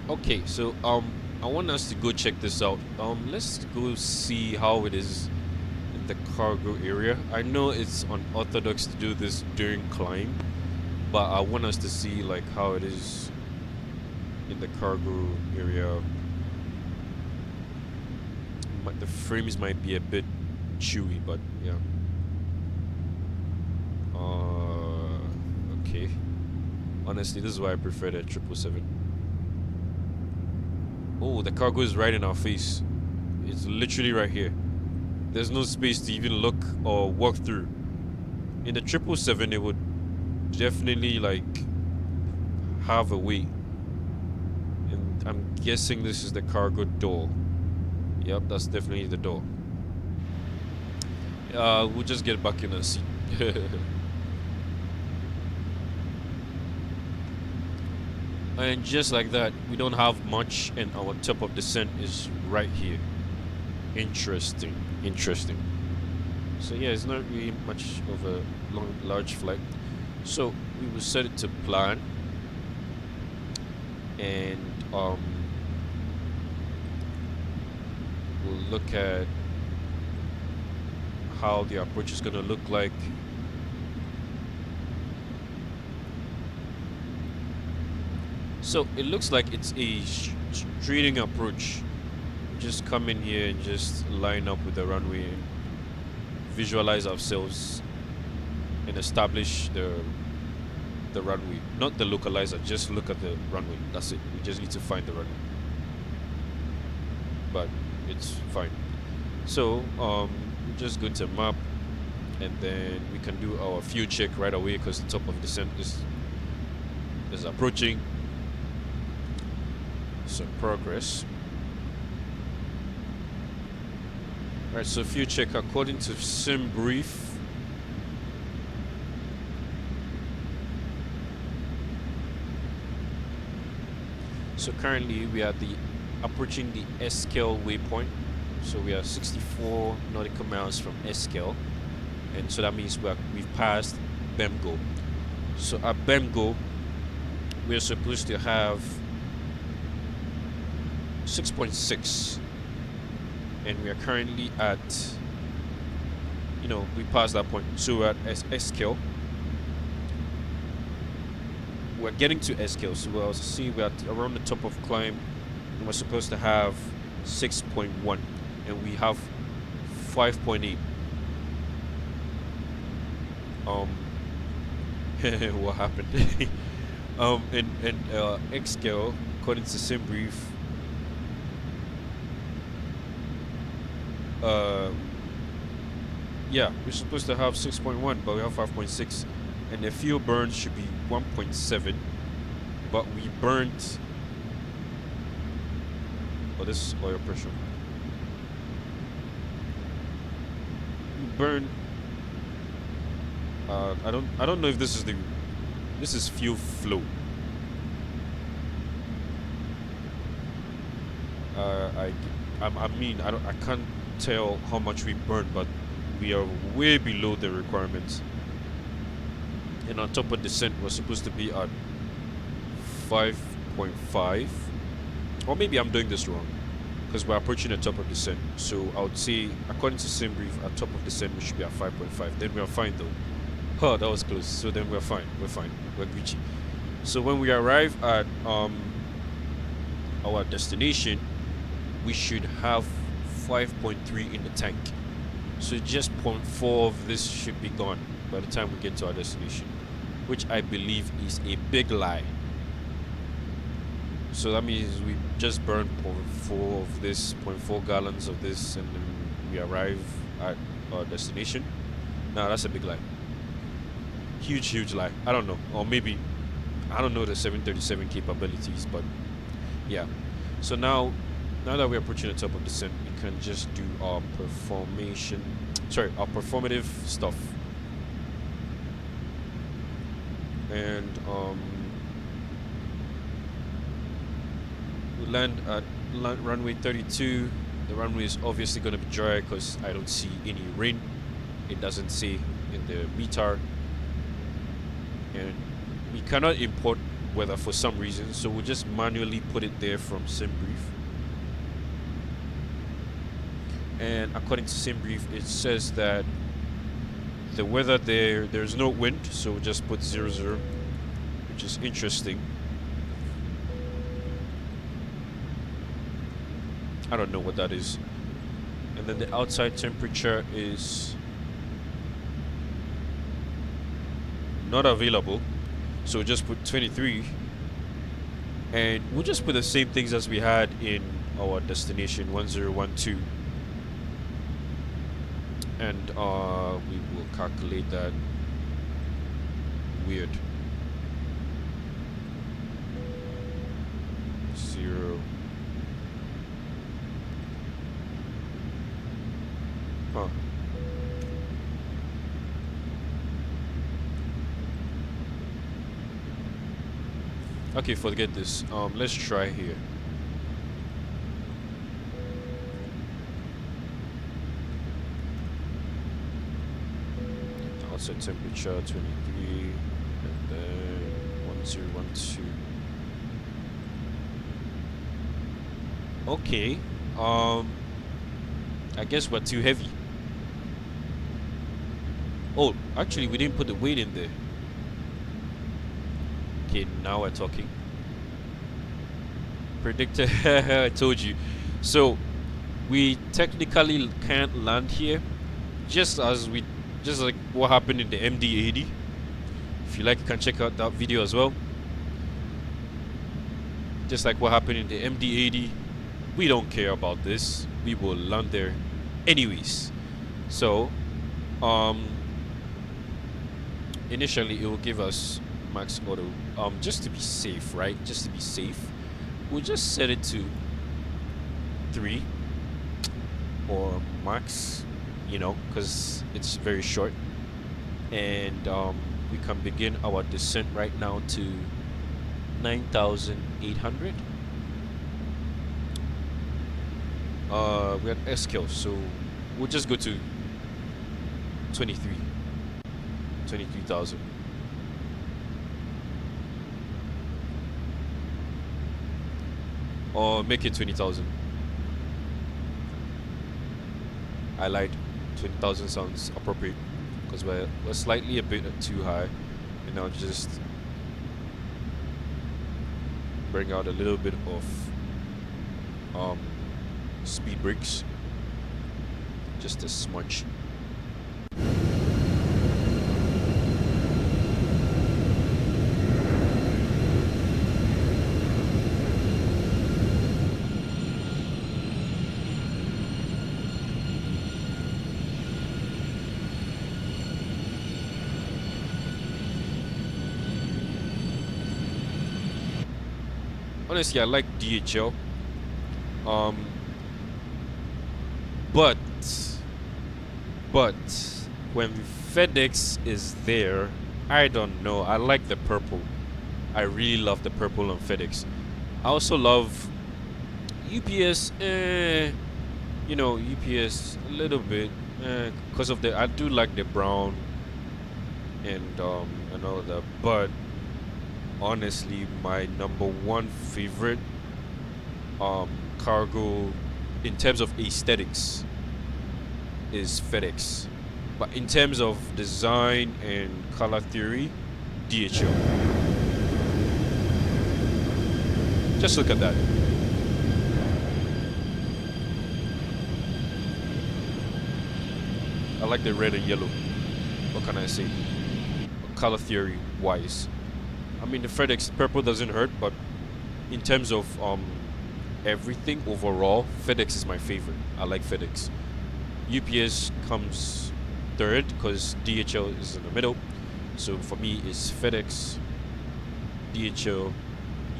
Okay, so I want us to go check this out. Let's go see how it is in the cargo area. I know it's unorthodox to do this during climb, but I want us to see like how it is in the cargo area. But the frames might be a bit chewy, but yeah. okay. Honestly, this is why I prefer the 777. Oh, the cargo is right in our face. It's literally right here. There's no space to even look or walk through. In the 777, it would definitely like have a way. And I'm guessing this is the cargo door. Yep, that's definitely the door. We'll just get back in and see. And just like that, we don't have much, and our top of descent is right here. Interesting. So yeah, it's not really much of a large flight. So we will set it to plan, and we'll look at how the approach is gonna look like. So it looks like it's a straighting approach. Just come in here and just line up with the runway and visualize ourselves and establish the runway. Not the localizer, just look at the runway. That's it. We just need to find the runway. But it's fine. So we just go to map, and then we can do our fuel check right away because the top of descent is approaching. So progress. Right, so fuel check according to sim brief. So currently we are approaching the Eskel waypoint. So we are 64 nautical miles from Eskel, and so that means we've passed Bemgo. So at Bemgo, we're supposed to have 6.6, and we are currently at, we passed that point. So we're at Eskel. We're getting to Eskel, so we'll see we're at around the top of climb, and we're supposed to have 6.1, and we have 5.8. What happened? In Eskel, according to sim brief, yeah, we're supposed to have 6.1, but we have 5.6, and the fuel burn should be 1.7, but we burnt. Oh, this is oil pressure. We burned. I don't know if this is fuel flow. I can't tell how much we burned, but we are way below the requirements. And on top of descent, we're supposed to be at 5.5, or maybe I'm doing this wrong, because we're approaching the top of descent. So I would say, according to sim brief, at top of descent we should be at 5.5. Then we are fine though. Oh, that was close. So then we're fine. We're Gucci. So when we arrive at our destination, we should have 5.3 in the tank. So just 0.4 of this should be gone by the time we get to our destination, which I believe is a big lie. So that means we just burned 0.4 of this, 0.4 gallons of this, and then we arrive at our destination. Nah, that's a big lie. Huge lie. I don't know. Or maybe, I don't know the 737 capabilities, but yeah. So now that we're approaching the top of descent, we can just do our performative stuff. And we land at runway 32. The runway is obviously going to be dry because I don't see any rain. It doesn't say in the METAR. And we cannot import weather for some reason, so we'll just manually put it there from SimBrief. And according to SimBrief, it says that the weather there's no wind, so we'll just put 00, which is interesting. I don't know what that is. And then the outside temperature is not available. So just put 23, and we'll just put the same things as we had in our destination 1012, and we will calculate that. Weird. 0. Huh. Okay, forget this. Let's try here. Outside temperature 23, and then 1012. Okay. I guess we're too heavy. Oh, actually, we didn't put the weight in there. Okay, now we're talking. Predictor, I told you. So, we technically can't land here, just like what happened in the MD-80. If you like, you can check out that video as well. Just like what happened in the MD-80, we don't care about this. We will land there anyways. So, initially it will give us max auto, just to be safe, right? Just to be safe, we'll just set it to 3 or max, you know, because it's very short. And we can begin our descent right now to 9,800. We're at S-kill, so we'll just go to 23,000. Or make it 20,000. I lied. 20,000 sounds appropriate because we're slightly a bit too high, and I'll just bring out a little bit of speed brakes, just a smudge. Honestly, I like DHL. But when FedEx is there, I don't know. I like the purple. I really love the purple on FedEx. I also love UPS. You know, UPS a little bit because of I do like the brown and all that. But honestly, my #1 favorite cargo in terms of aesthetics is FedEx, but in terms of design and color theory, DHL. Just look at that. I like the red and yellow. What can I say? Color theory wise, I mean, the FedEx purple doesn't hurt, but in terms of everything overall, FedEx is my favorite. I like FedEx. UPS comes third because DHL is in the middle. So for me, it's FedEx, DHL,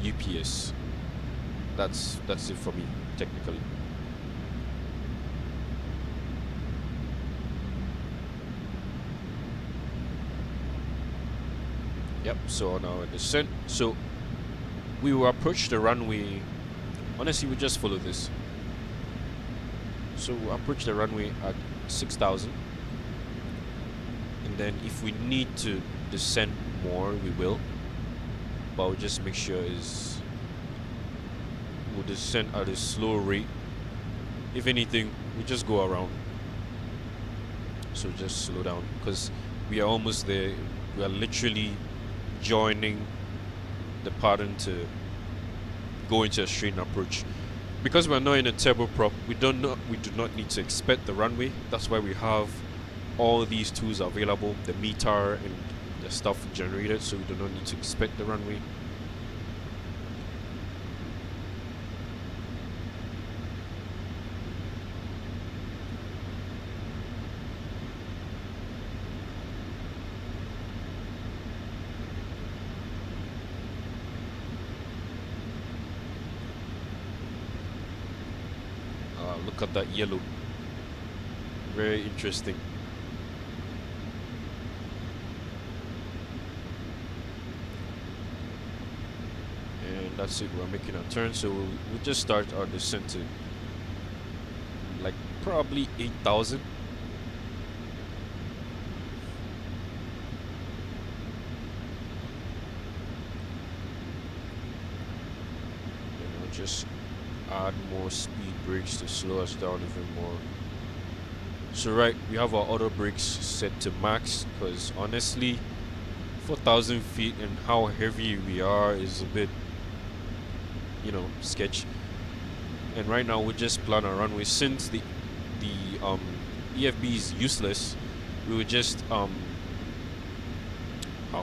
UPS. That's it for me, technically. Yep, so now in descent. So we will approach the runway. Honestly, we just follow this. So we'll approach the runway at 6,000. And then if we need to descend more, we will. But we'll just make sure we'll descend at a slow rate. If anything, we just go around. So just slow down because we are almost there. We are literally joining the pattern to go into a straight approach. Because we're not in a turboprop, we do not need to expect the runway. That's why we have all these tools available, the METAR and the stuff generated, so we do not need to inspect the runway. Look at that yellow. Very interesting. And that's it, we're making a turn, so we'll just start our descent to like probably 8,000. Just add more speed brakes to slow us down even more. So right, we have our auto brakes set to max, because honestly 4,000 feet and how heavy we are is a bit, you know, sketch. And right now we just plan our runway. Since the EFB is useless, we would just how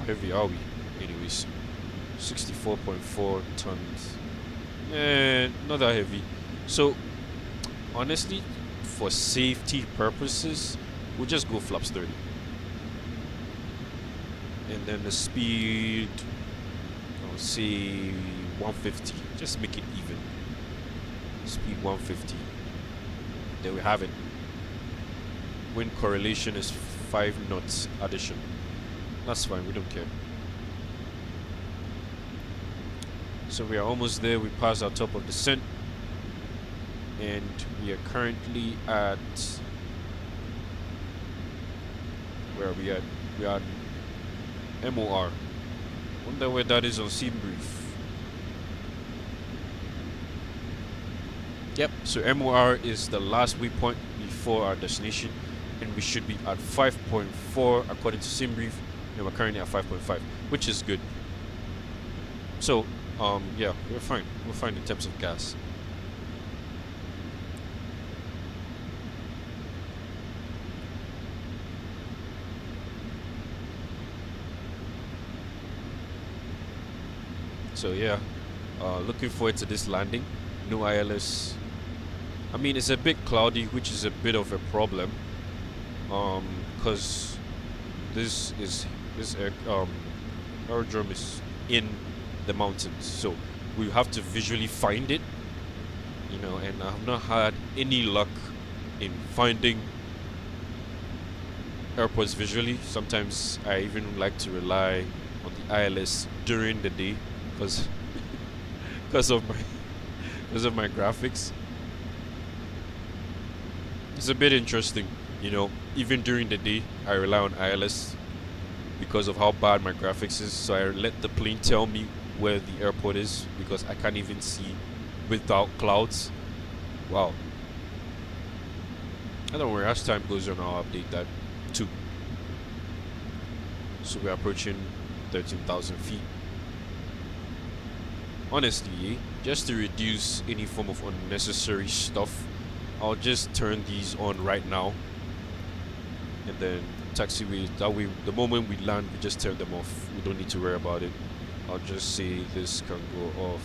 heavy are we anyways? 64.4 tons. Not that heavy. So honestly, for safety purposes, we'll just go flaps 30. And then the speed, I'll say 150. Just make it even. Speed 150. There we have it. Wind correlation is 5 knots addition. That's fine, we don't care. So we are almost there. We passed our top of descent, and we are currently at, where are we at? We are at MOR. Wonder where that is on Scene Brief. Yep, so MOR is the last waypoint before our destination, and we should be at 5.4 according to Scene Brief, and we're currently at 5.5, which is good. So yeah, we're fine. We're fine in terms of gas. So yeah, looking forward to this landing. No ILS. I mean, it's a bit cloudy, which is a bit of a problem. Because this aerodrome is in the mountains, so we have to visually find it, you know, and I have not had any luck in finding airports visually. Sometimes I even like to rely on the ILS during the day because of my graphics. It's a bit interesting, you know, even during the day I rely on ILS because of how bad my graphics is, so I let the plane tell me where the airport is because I can't even see without clouds. Wow. I don't worry, as time goes on I'll update that too. So we're approaching 13,000 feet. Honestly, just to reduce any form of unnecessary stuff, I'll just turn these on right now, and then taxiways, that way the moment we land we just turn them off. We don't need to worry about it. I'll just say this can go off.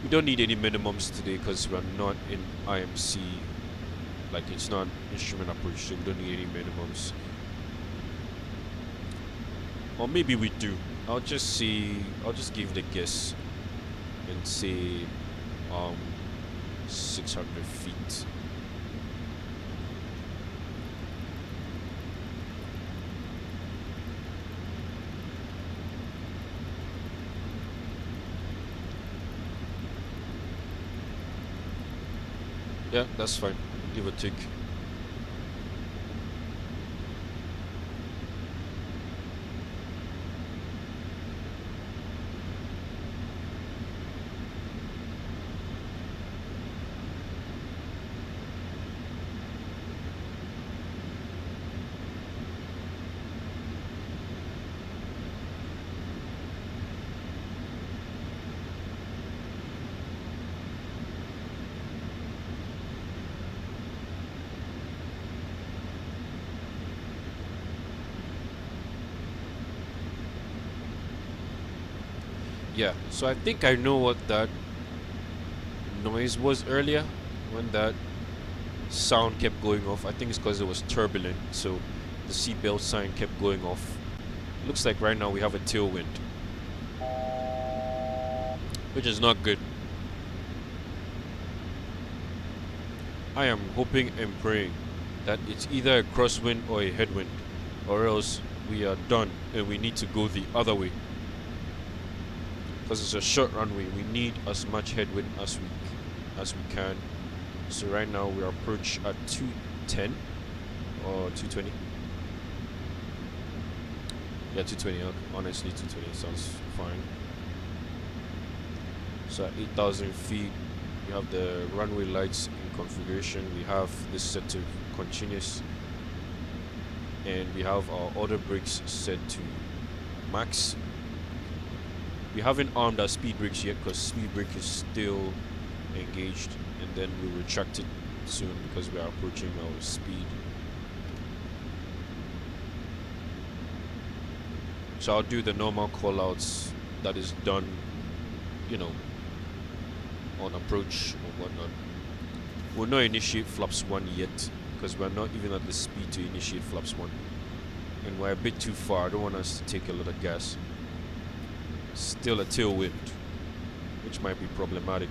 We don't need any minimums today because we're not in IMC, like it's not instrument approach, so we don't need any minimums. Or maybe we do. I'll just give it a guess and say 600 feet. Yeah, that's fine. Give or take. Yeah, so I think I know what that noise was earlier when that sound kept going off. I think it's because it was turbulent, so the seatbelt sign kept going off. Looks like right now we have a tailwind, which is not good. I am hoping and praying that it's either a crosswind or a headwind, or else we are done and we need to go the other way. Because it's a short runway, we need as much headwind as we can. So right now we approach at 210 or 220. Yeah, 220. Honestly, 220 sounds fine. So at 8,000 feet, we have the runway lights in configuration. We have this set to continuous, and we have our auto brakes set to max. We haven't armed our speed brakes yet because speed brake is still engaged, and then we'll retract it soon because we are approaching our speed. So I'll do the normal callouts that is done, you know, on approach or whatnot. We'll not initiate flaps 1 yet because we're not even at the speed to initiate flaps 1, and we're a bit too far. I don't want us to take a lot of gas. Still a tailwind, which might be problematic.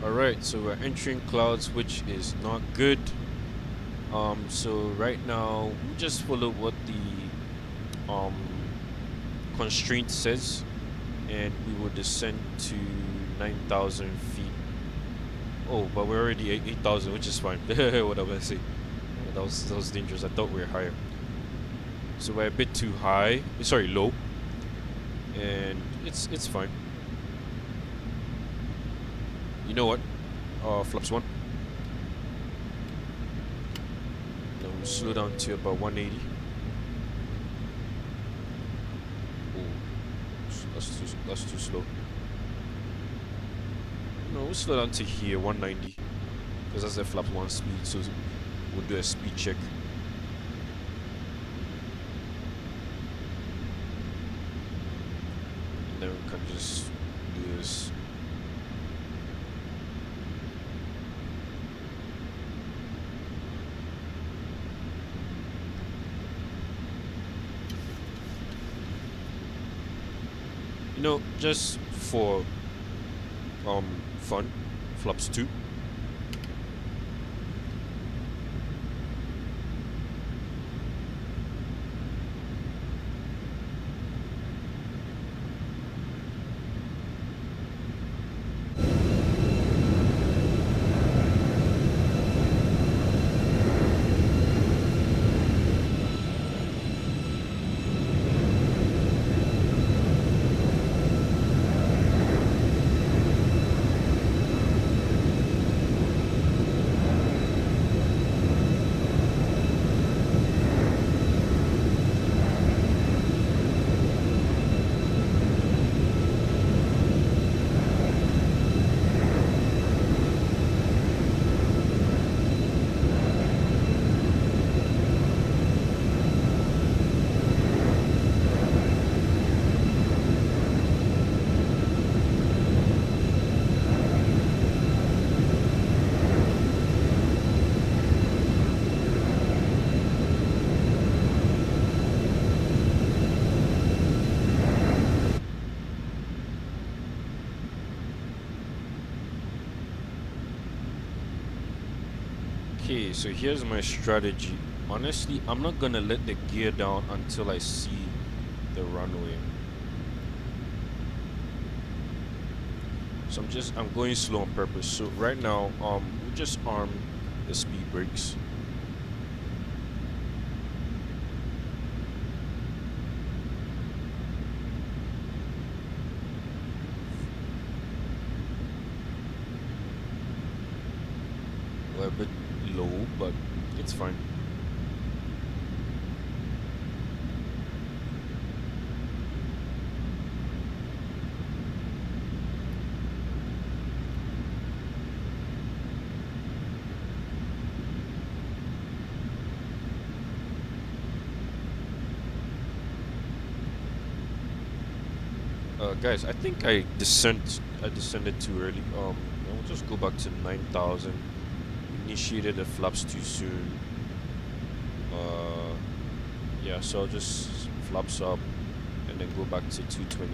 Alright, so we're entering clouds, which is not good. So right now we just follow what the constraint says, and we will descend to 9,000 feet. Oh, but we're already at 8,000, which is fine. What am I saying? That was dangerous. I thought we were higher. So we're a bit too high. Sorry, low. And it's fine. You know what? Flaps 1. Then we'll slow down to about 180. Oh, that's too slow. No, we'll slow down to here, 190. Because that's the flap 1 speed, so we'll do a speed check. And then we can just do this. You know, just for fun, flaps 2. Okay, so here's my strategy. Honestly, I'm not gonna let the gear down until I see the runway. So I'm going slow on purpose. So right now, we just arm the speed brakes. We're a bit low, but it's fine. Guys, I think I descended too early. I'll just go back to 9,000. Initiated the flaps too soon. Yeah, so I'll just flaps up and then go back to 220.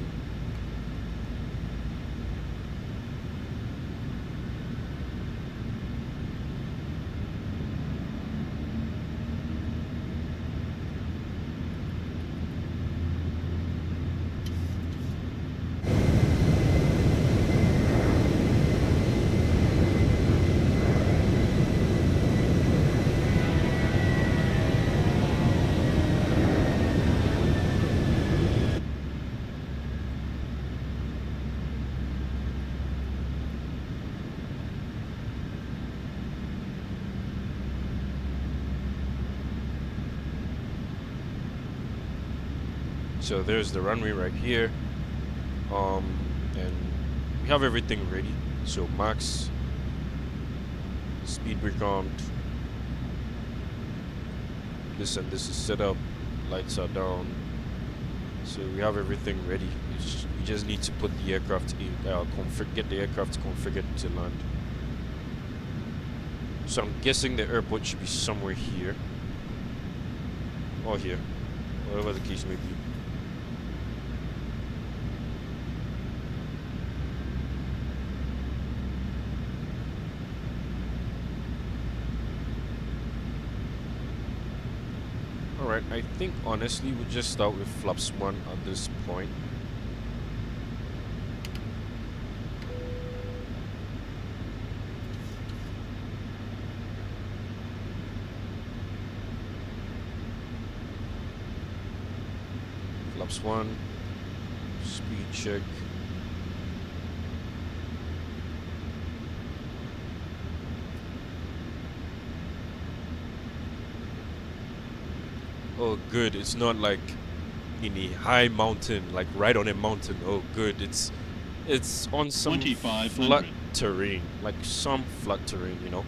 So there's the runway right here. And we have everything ready. So max, speed brake armed. This and this is set up. Lights are down. So we have everything ready. We just need to put the aircraft in, get the aircraft configured to land. So I'm guessing the airport should be somewhere here. Or here. Whatever the case may be. Alright, I think honestly we'll just start with flaps 1 at this point. Flaps 1, speed check. Oh good, it's not like in a high mountain, like right on a mountain. Oh good, it's on some flat terrain, like some flat terrain, you know.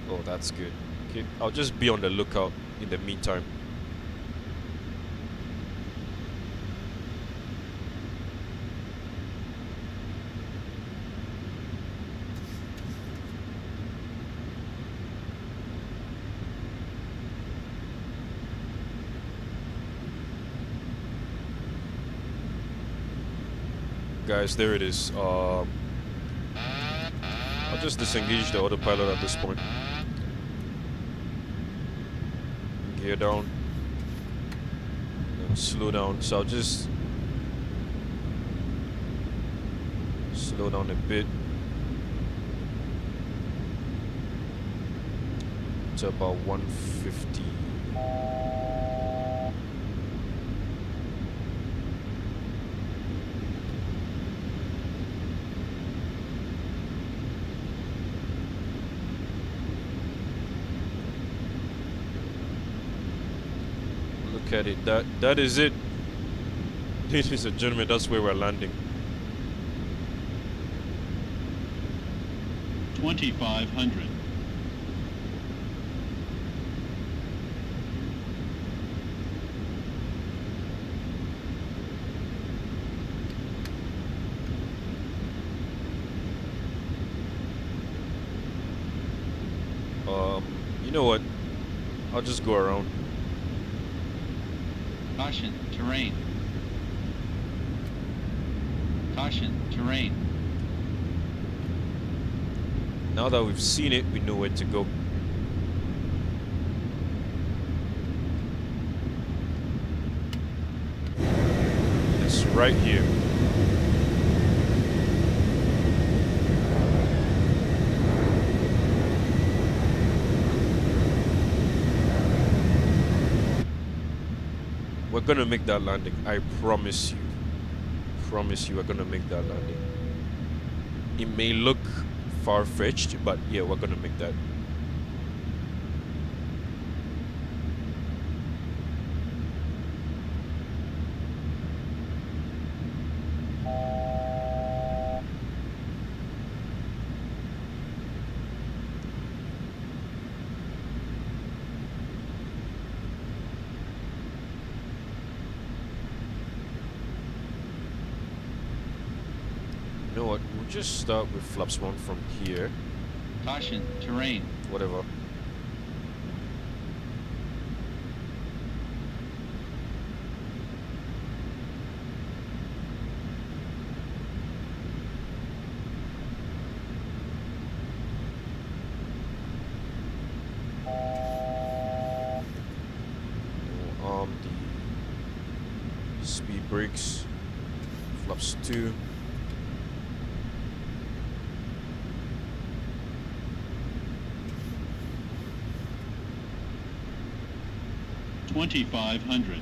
Oh, that's good. Okay, I'll just be on the lookout in the meantime. Guys, there it is. I'll just disengage the autopilot at this point. Gear down. And slow down. So I'll just slow down a bit to about 150. Look at it. That is it. Ladies and gentlemen, that's where we're landing. 2,500. You know what? I'll just go around. Caution, terrain. Caution, terrain. Now that we've seen it, we know where to go. It's right here. We're gonna make that landing. I promise you. Promise you, we're gonna make that landing. It may look far-fetched, but yeah, we're gonna make that. You know what? We'll just start with flaps 1 from here. Caution, terrain. Whatever. The speed brakes. Flaps 2. $2,500.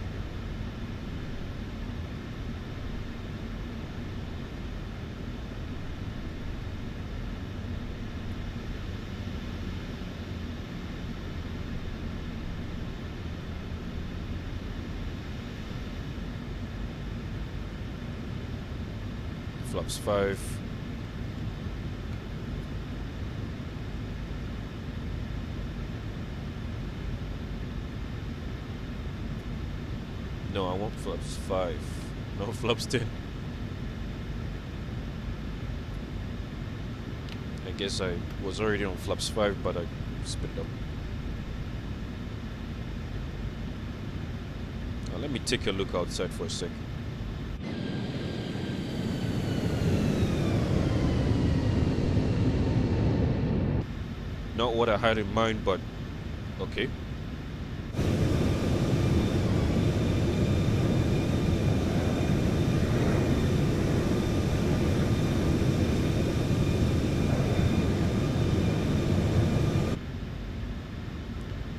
Flaps 5. No, I want flaps 5. No, flaps 10. I guess I was already on flaps 5, but I sped up. Now let me take a look outside for a sec. Not what I had in mind, but okay.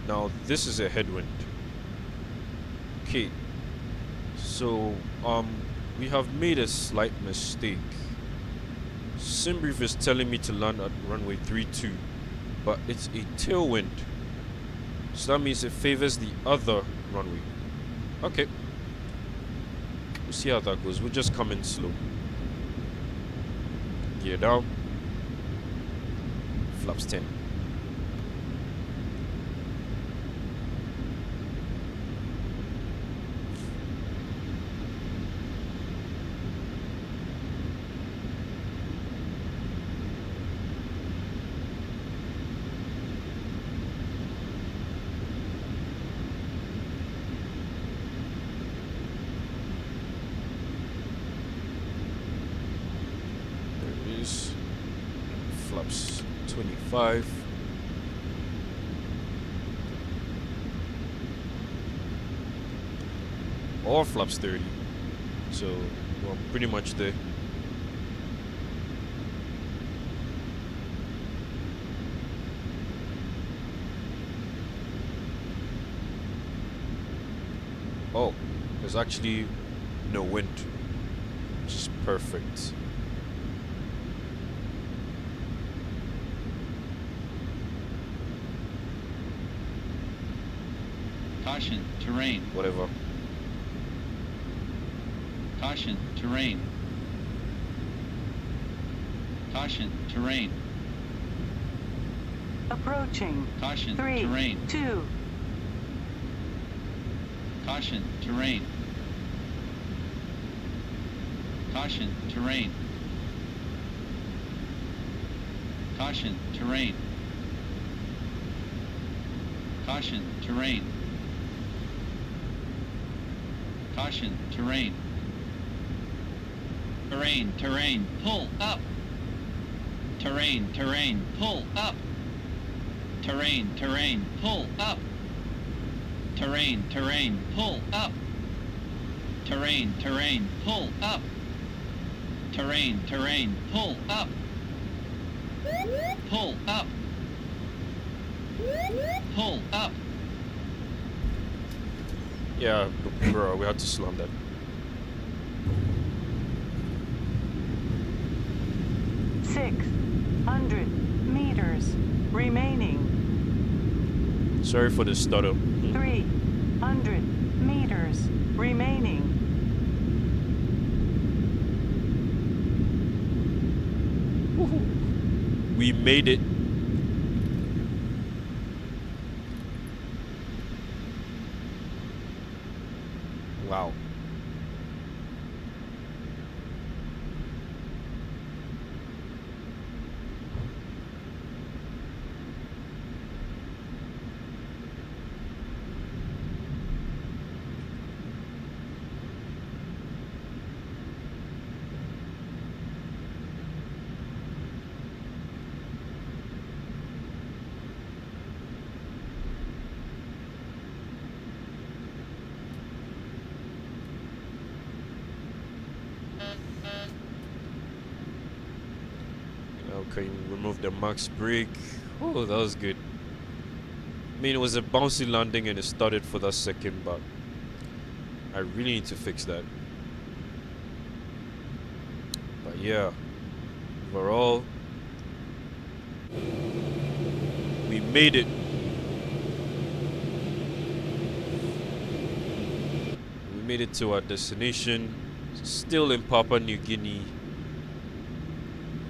Now this is a headwind. Okay, so we have made a slight mistake. SimBrief is telling me to land at runway 32, but it's a tailwind, so that means it favors the other runway. Okay, we'll see how that goes. We'll just come in slow. Gear down. Flaps 10. Flaps 25. Or flaps 30. So we're pretty much there. Oh, there's actually no wind, which is perfect. Caution, terrain. Whatever. Caution, terrain. Caution, terrain. Approaching. Caution, 3, terrain. 2. Caution, terrain. Caution, terrain. Caution, terrain. Caution, terrain. Caution, terrain. Terrain, pull up. Terrain, terrain, pull up. Terrain, terrain, pull up. Terrain, terrain, pull up. Terrain, terrain, pull up. Terrain, terrain, pull up. Pull up. Pull up. Yeah, bro, we had to slam that. Six 100 meters remaining. Sorry for the stutter. 300 meters remaining. We made it. Wow. Okay, remove the max brake. Oh, that was good. I mean, it was a bouncy landing and it started for that second, but I really need to fix that. But yeah, overall, we made it. We made it to our destination, still in Papua New Guinea.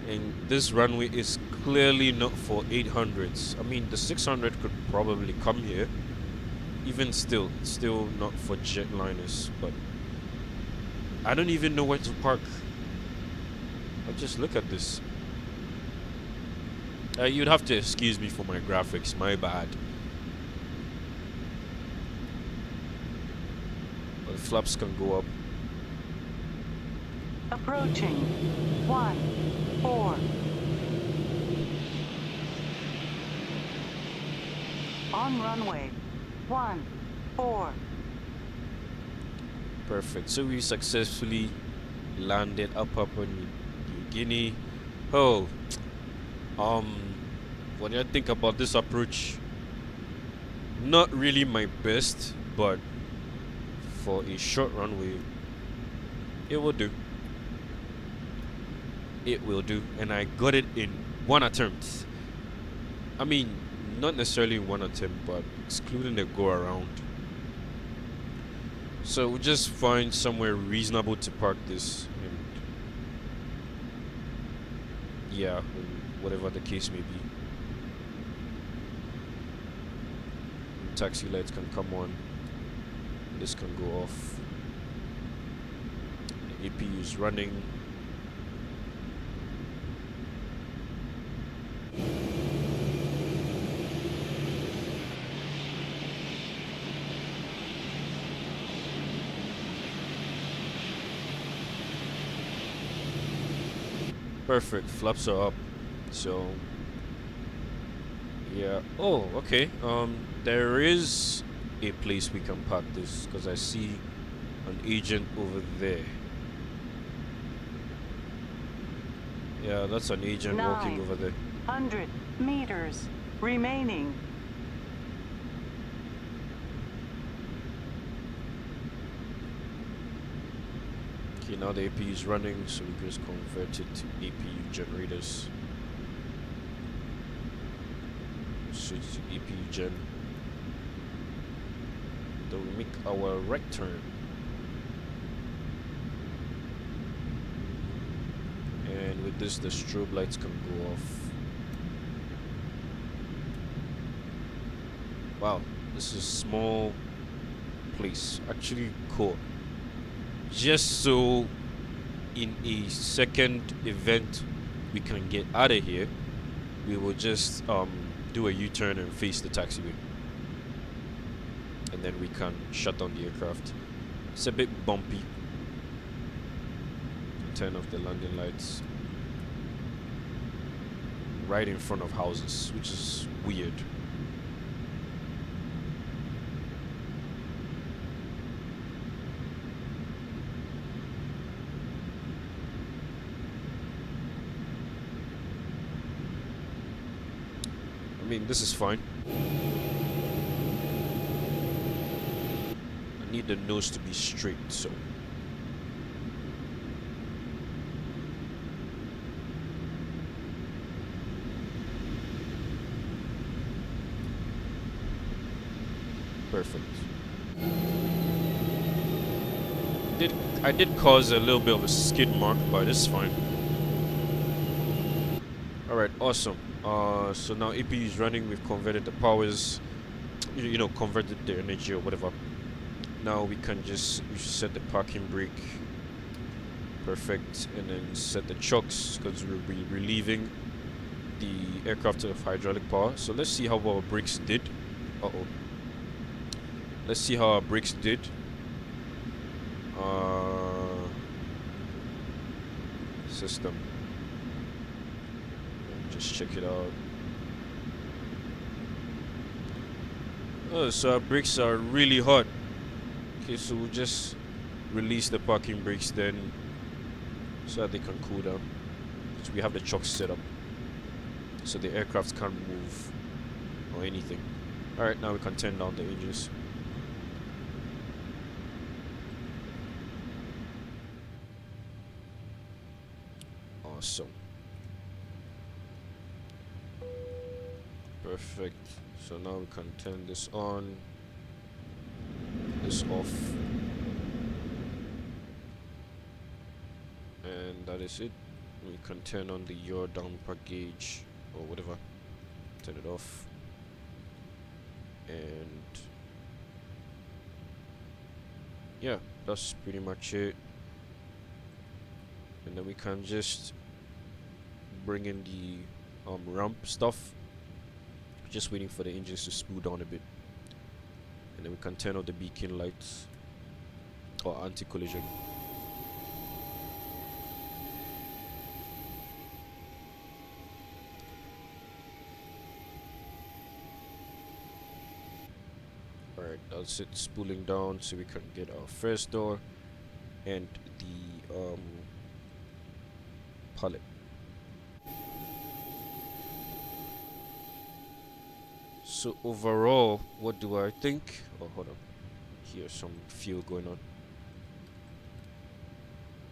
And this runway is clearly not for 800s. I mean, the 600 could probably come here. Even still, it's still not for jetliners. But I don't even know where to park. But just look at this. You'd have to excuse me for my graphics. My bad. But the flaps can go up. Approaching 1-4. On runway 1-4. Perfect. So we successfully landed up Papua New Guinea. Oh, what do I think about this approach? Not really my best, but for a short runway, it will do. It will do, and I got it in one attempt. I mean, not necessarily in one attempt, but excluding the go around. So we'll just find somewhere reasonable to park this, and yeah, whatever the case may be. Taxi lights can come on. This can go off. The APU is running. Perfect, flaps are up. So yeah. Oh, okay. There is a place we can park this because I see an agent over there. Yeah, that's an agent walking over there. 900 meters remaining. Okay, now the APU is running, so we just convert it to APU generators. Switch to APU gen. Then we make our right turn. And with this, the strobe lights can go off. Wow, this is a small place. Actually cool. Just so in a second event we can get out of here, we will just do a U-turn and face the taxiway, and then we can shut down the aircraft. It's a bit bumpy. Turn off the landing lights. right in front of houses, which is weird. I mean, this is fine. I need the nose to be straight, so. Perfect. I did cause a little bit of a skid mark, but it's fine. Alright, awesome. So now APU is running. We've converted the powers, you know, converted the energy or whatever. Now we can just set the parking brake. Perfect. And then set the chocks because we'll be relieving the aircraft of hydraulic power. So let's see how our brakes did. Uh-oh. Let's see how our brakes did. System. Just check it out. Oh, so our brakes are really hot. Okay, so we'll just release the parking brakes then, so that they can cool down. So we have the chocks set up, so the aircraft can't move or anything. Alright, now we can turn down the engines. Awesome. Perfect. So now we can turn this on, this off, and that is it. We can turn on the yaw damper gauge or whatever, turn it off, and yeah, that's pretty much it. And then we can just bring in the ramp stuff. Just waiting for the engines to spool down a bit, and then we can turn off the beacon lights or anti-collision. Alright, that's it, spooling down so we can get our first door and the pallet. So overall, what do I think? Oh, hold on. Here's some fuel going on.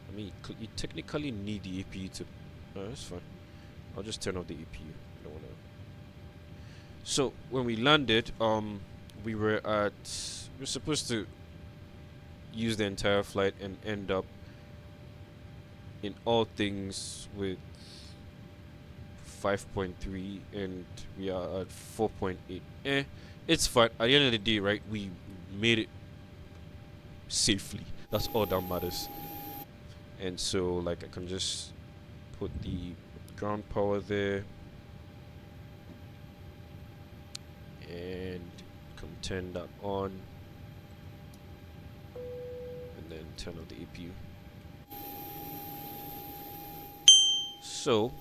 I mean, you technically need the APU to. Oh, that's fine. I'll just turn off the APU. I don't wanna. So when we landed, we were supposed to use the entire flight and end up in all things with 5.3, and we are at 4.8. It's fine. At the end of the day, right, we made it safely. That's all that matters. And so, like, I can just put the ground power there and can turn that on, and then turn on the APU. So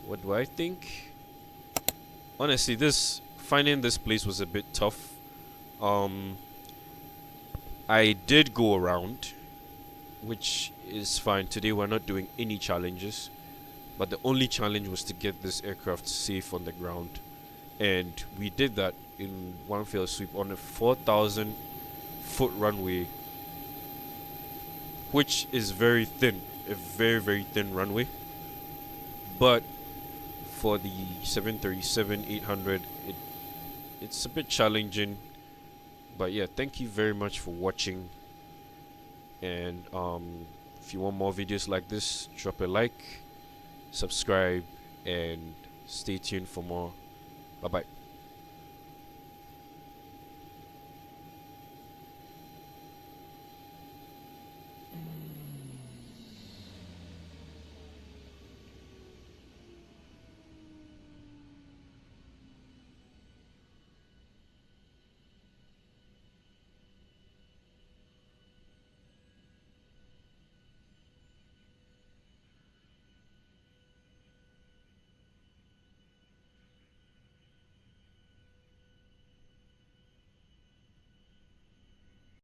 what do I think? Honestly, finding this place was a bit tough. I did go around, which is fine. Today we're not doing any challenges, but the only challenge was to get this aircraft safe on the ground, and we did that in one fell swoop on a 4,000 foot runway, which is very thin, a very, very thin runway. But for the 737-800, it's a bit challenging. But yeah, thank you very much for watching, and if you want more videos like this, drop a like, subscribe, and stay tuned for more. Bye bye.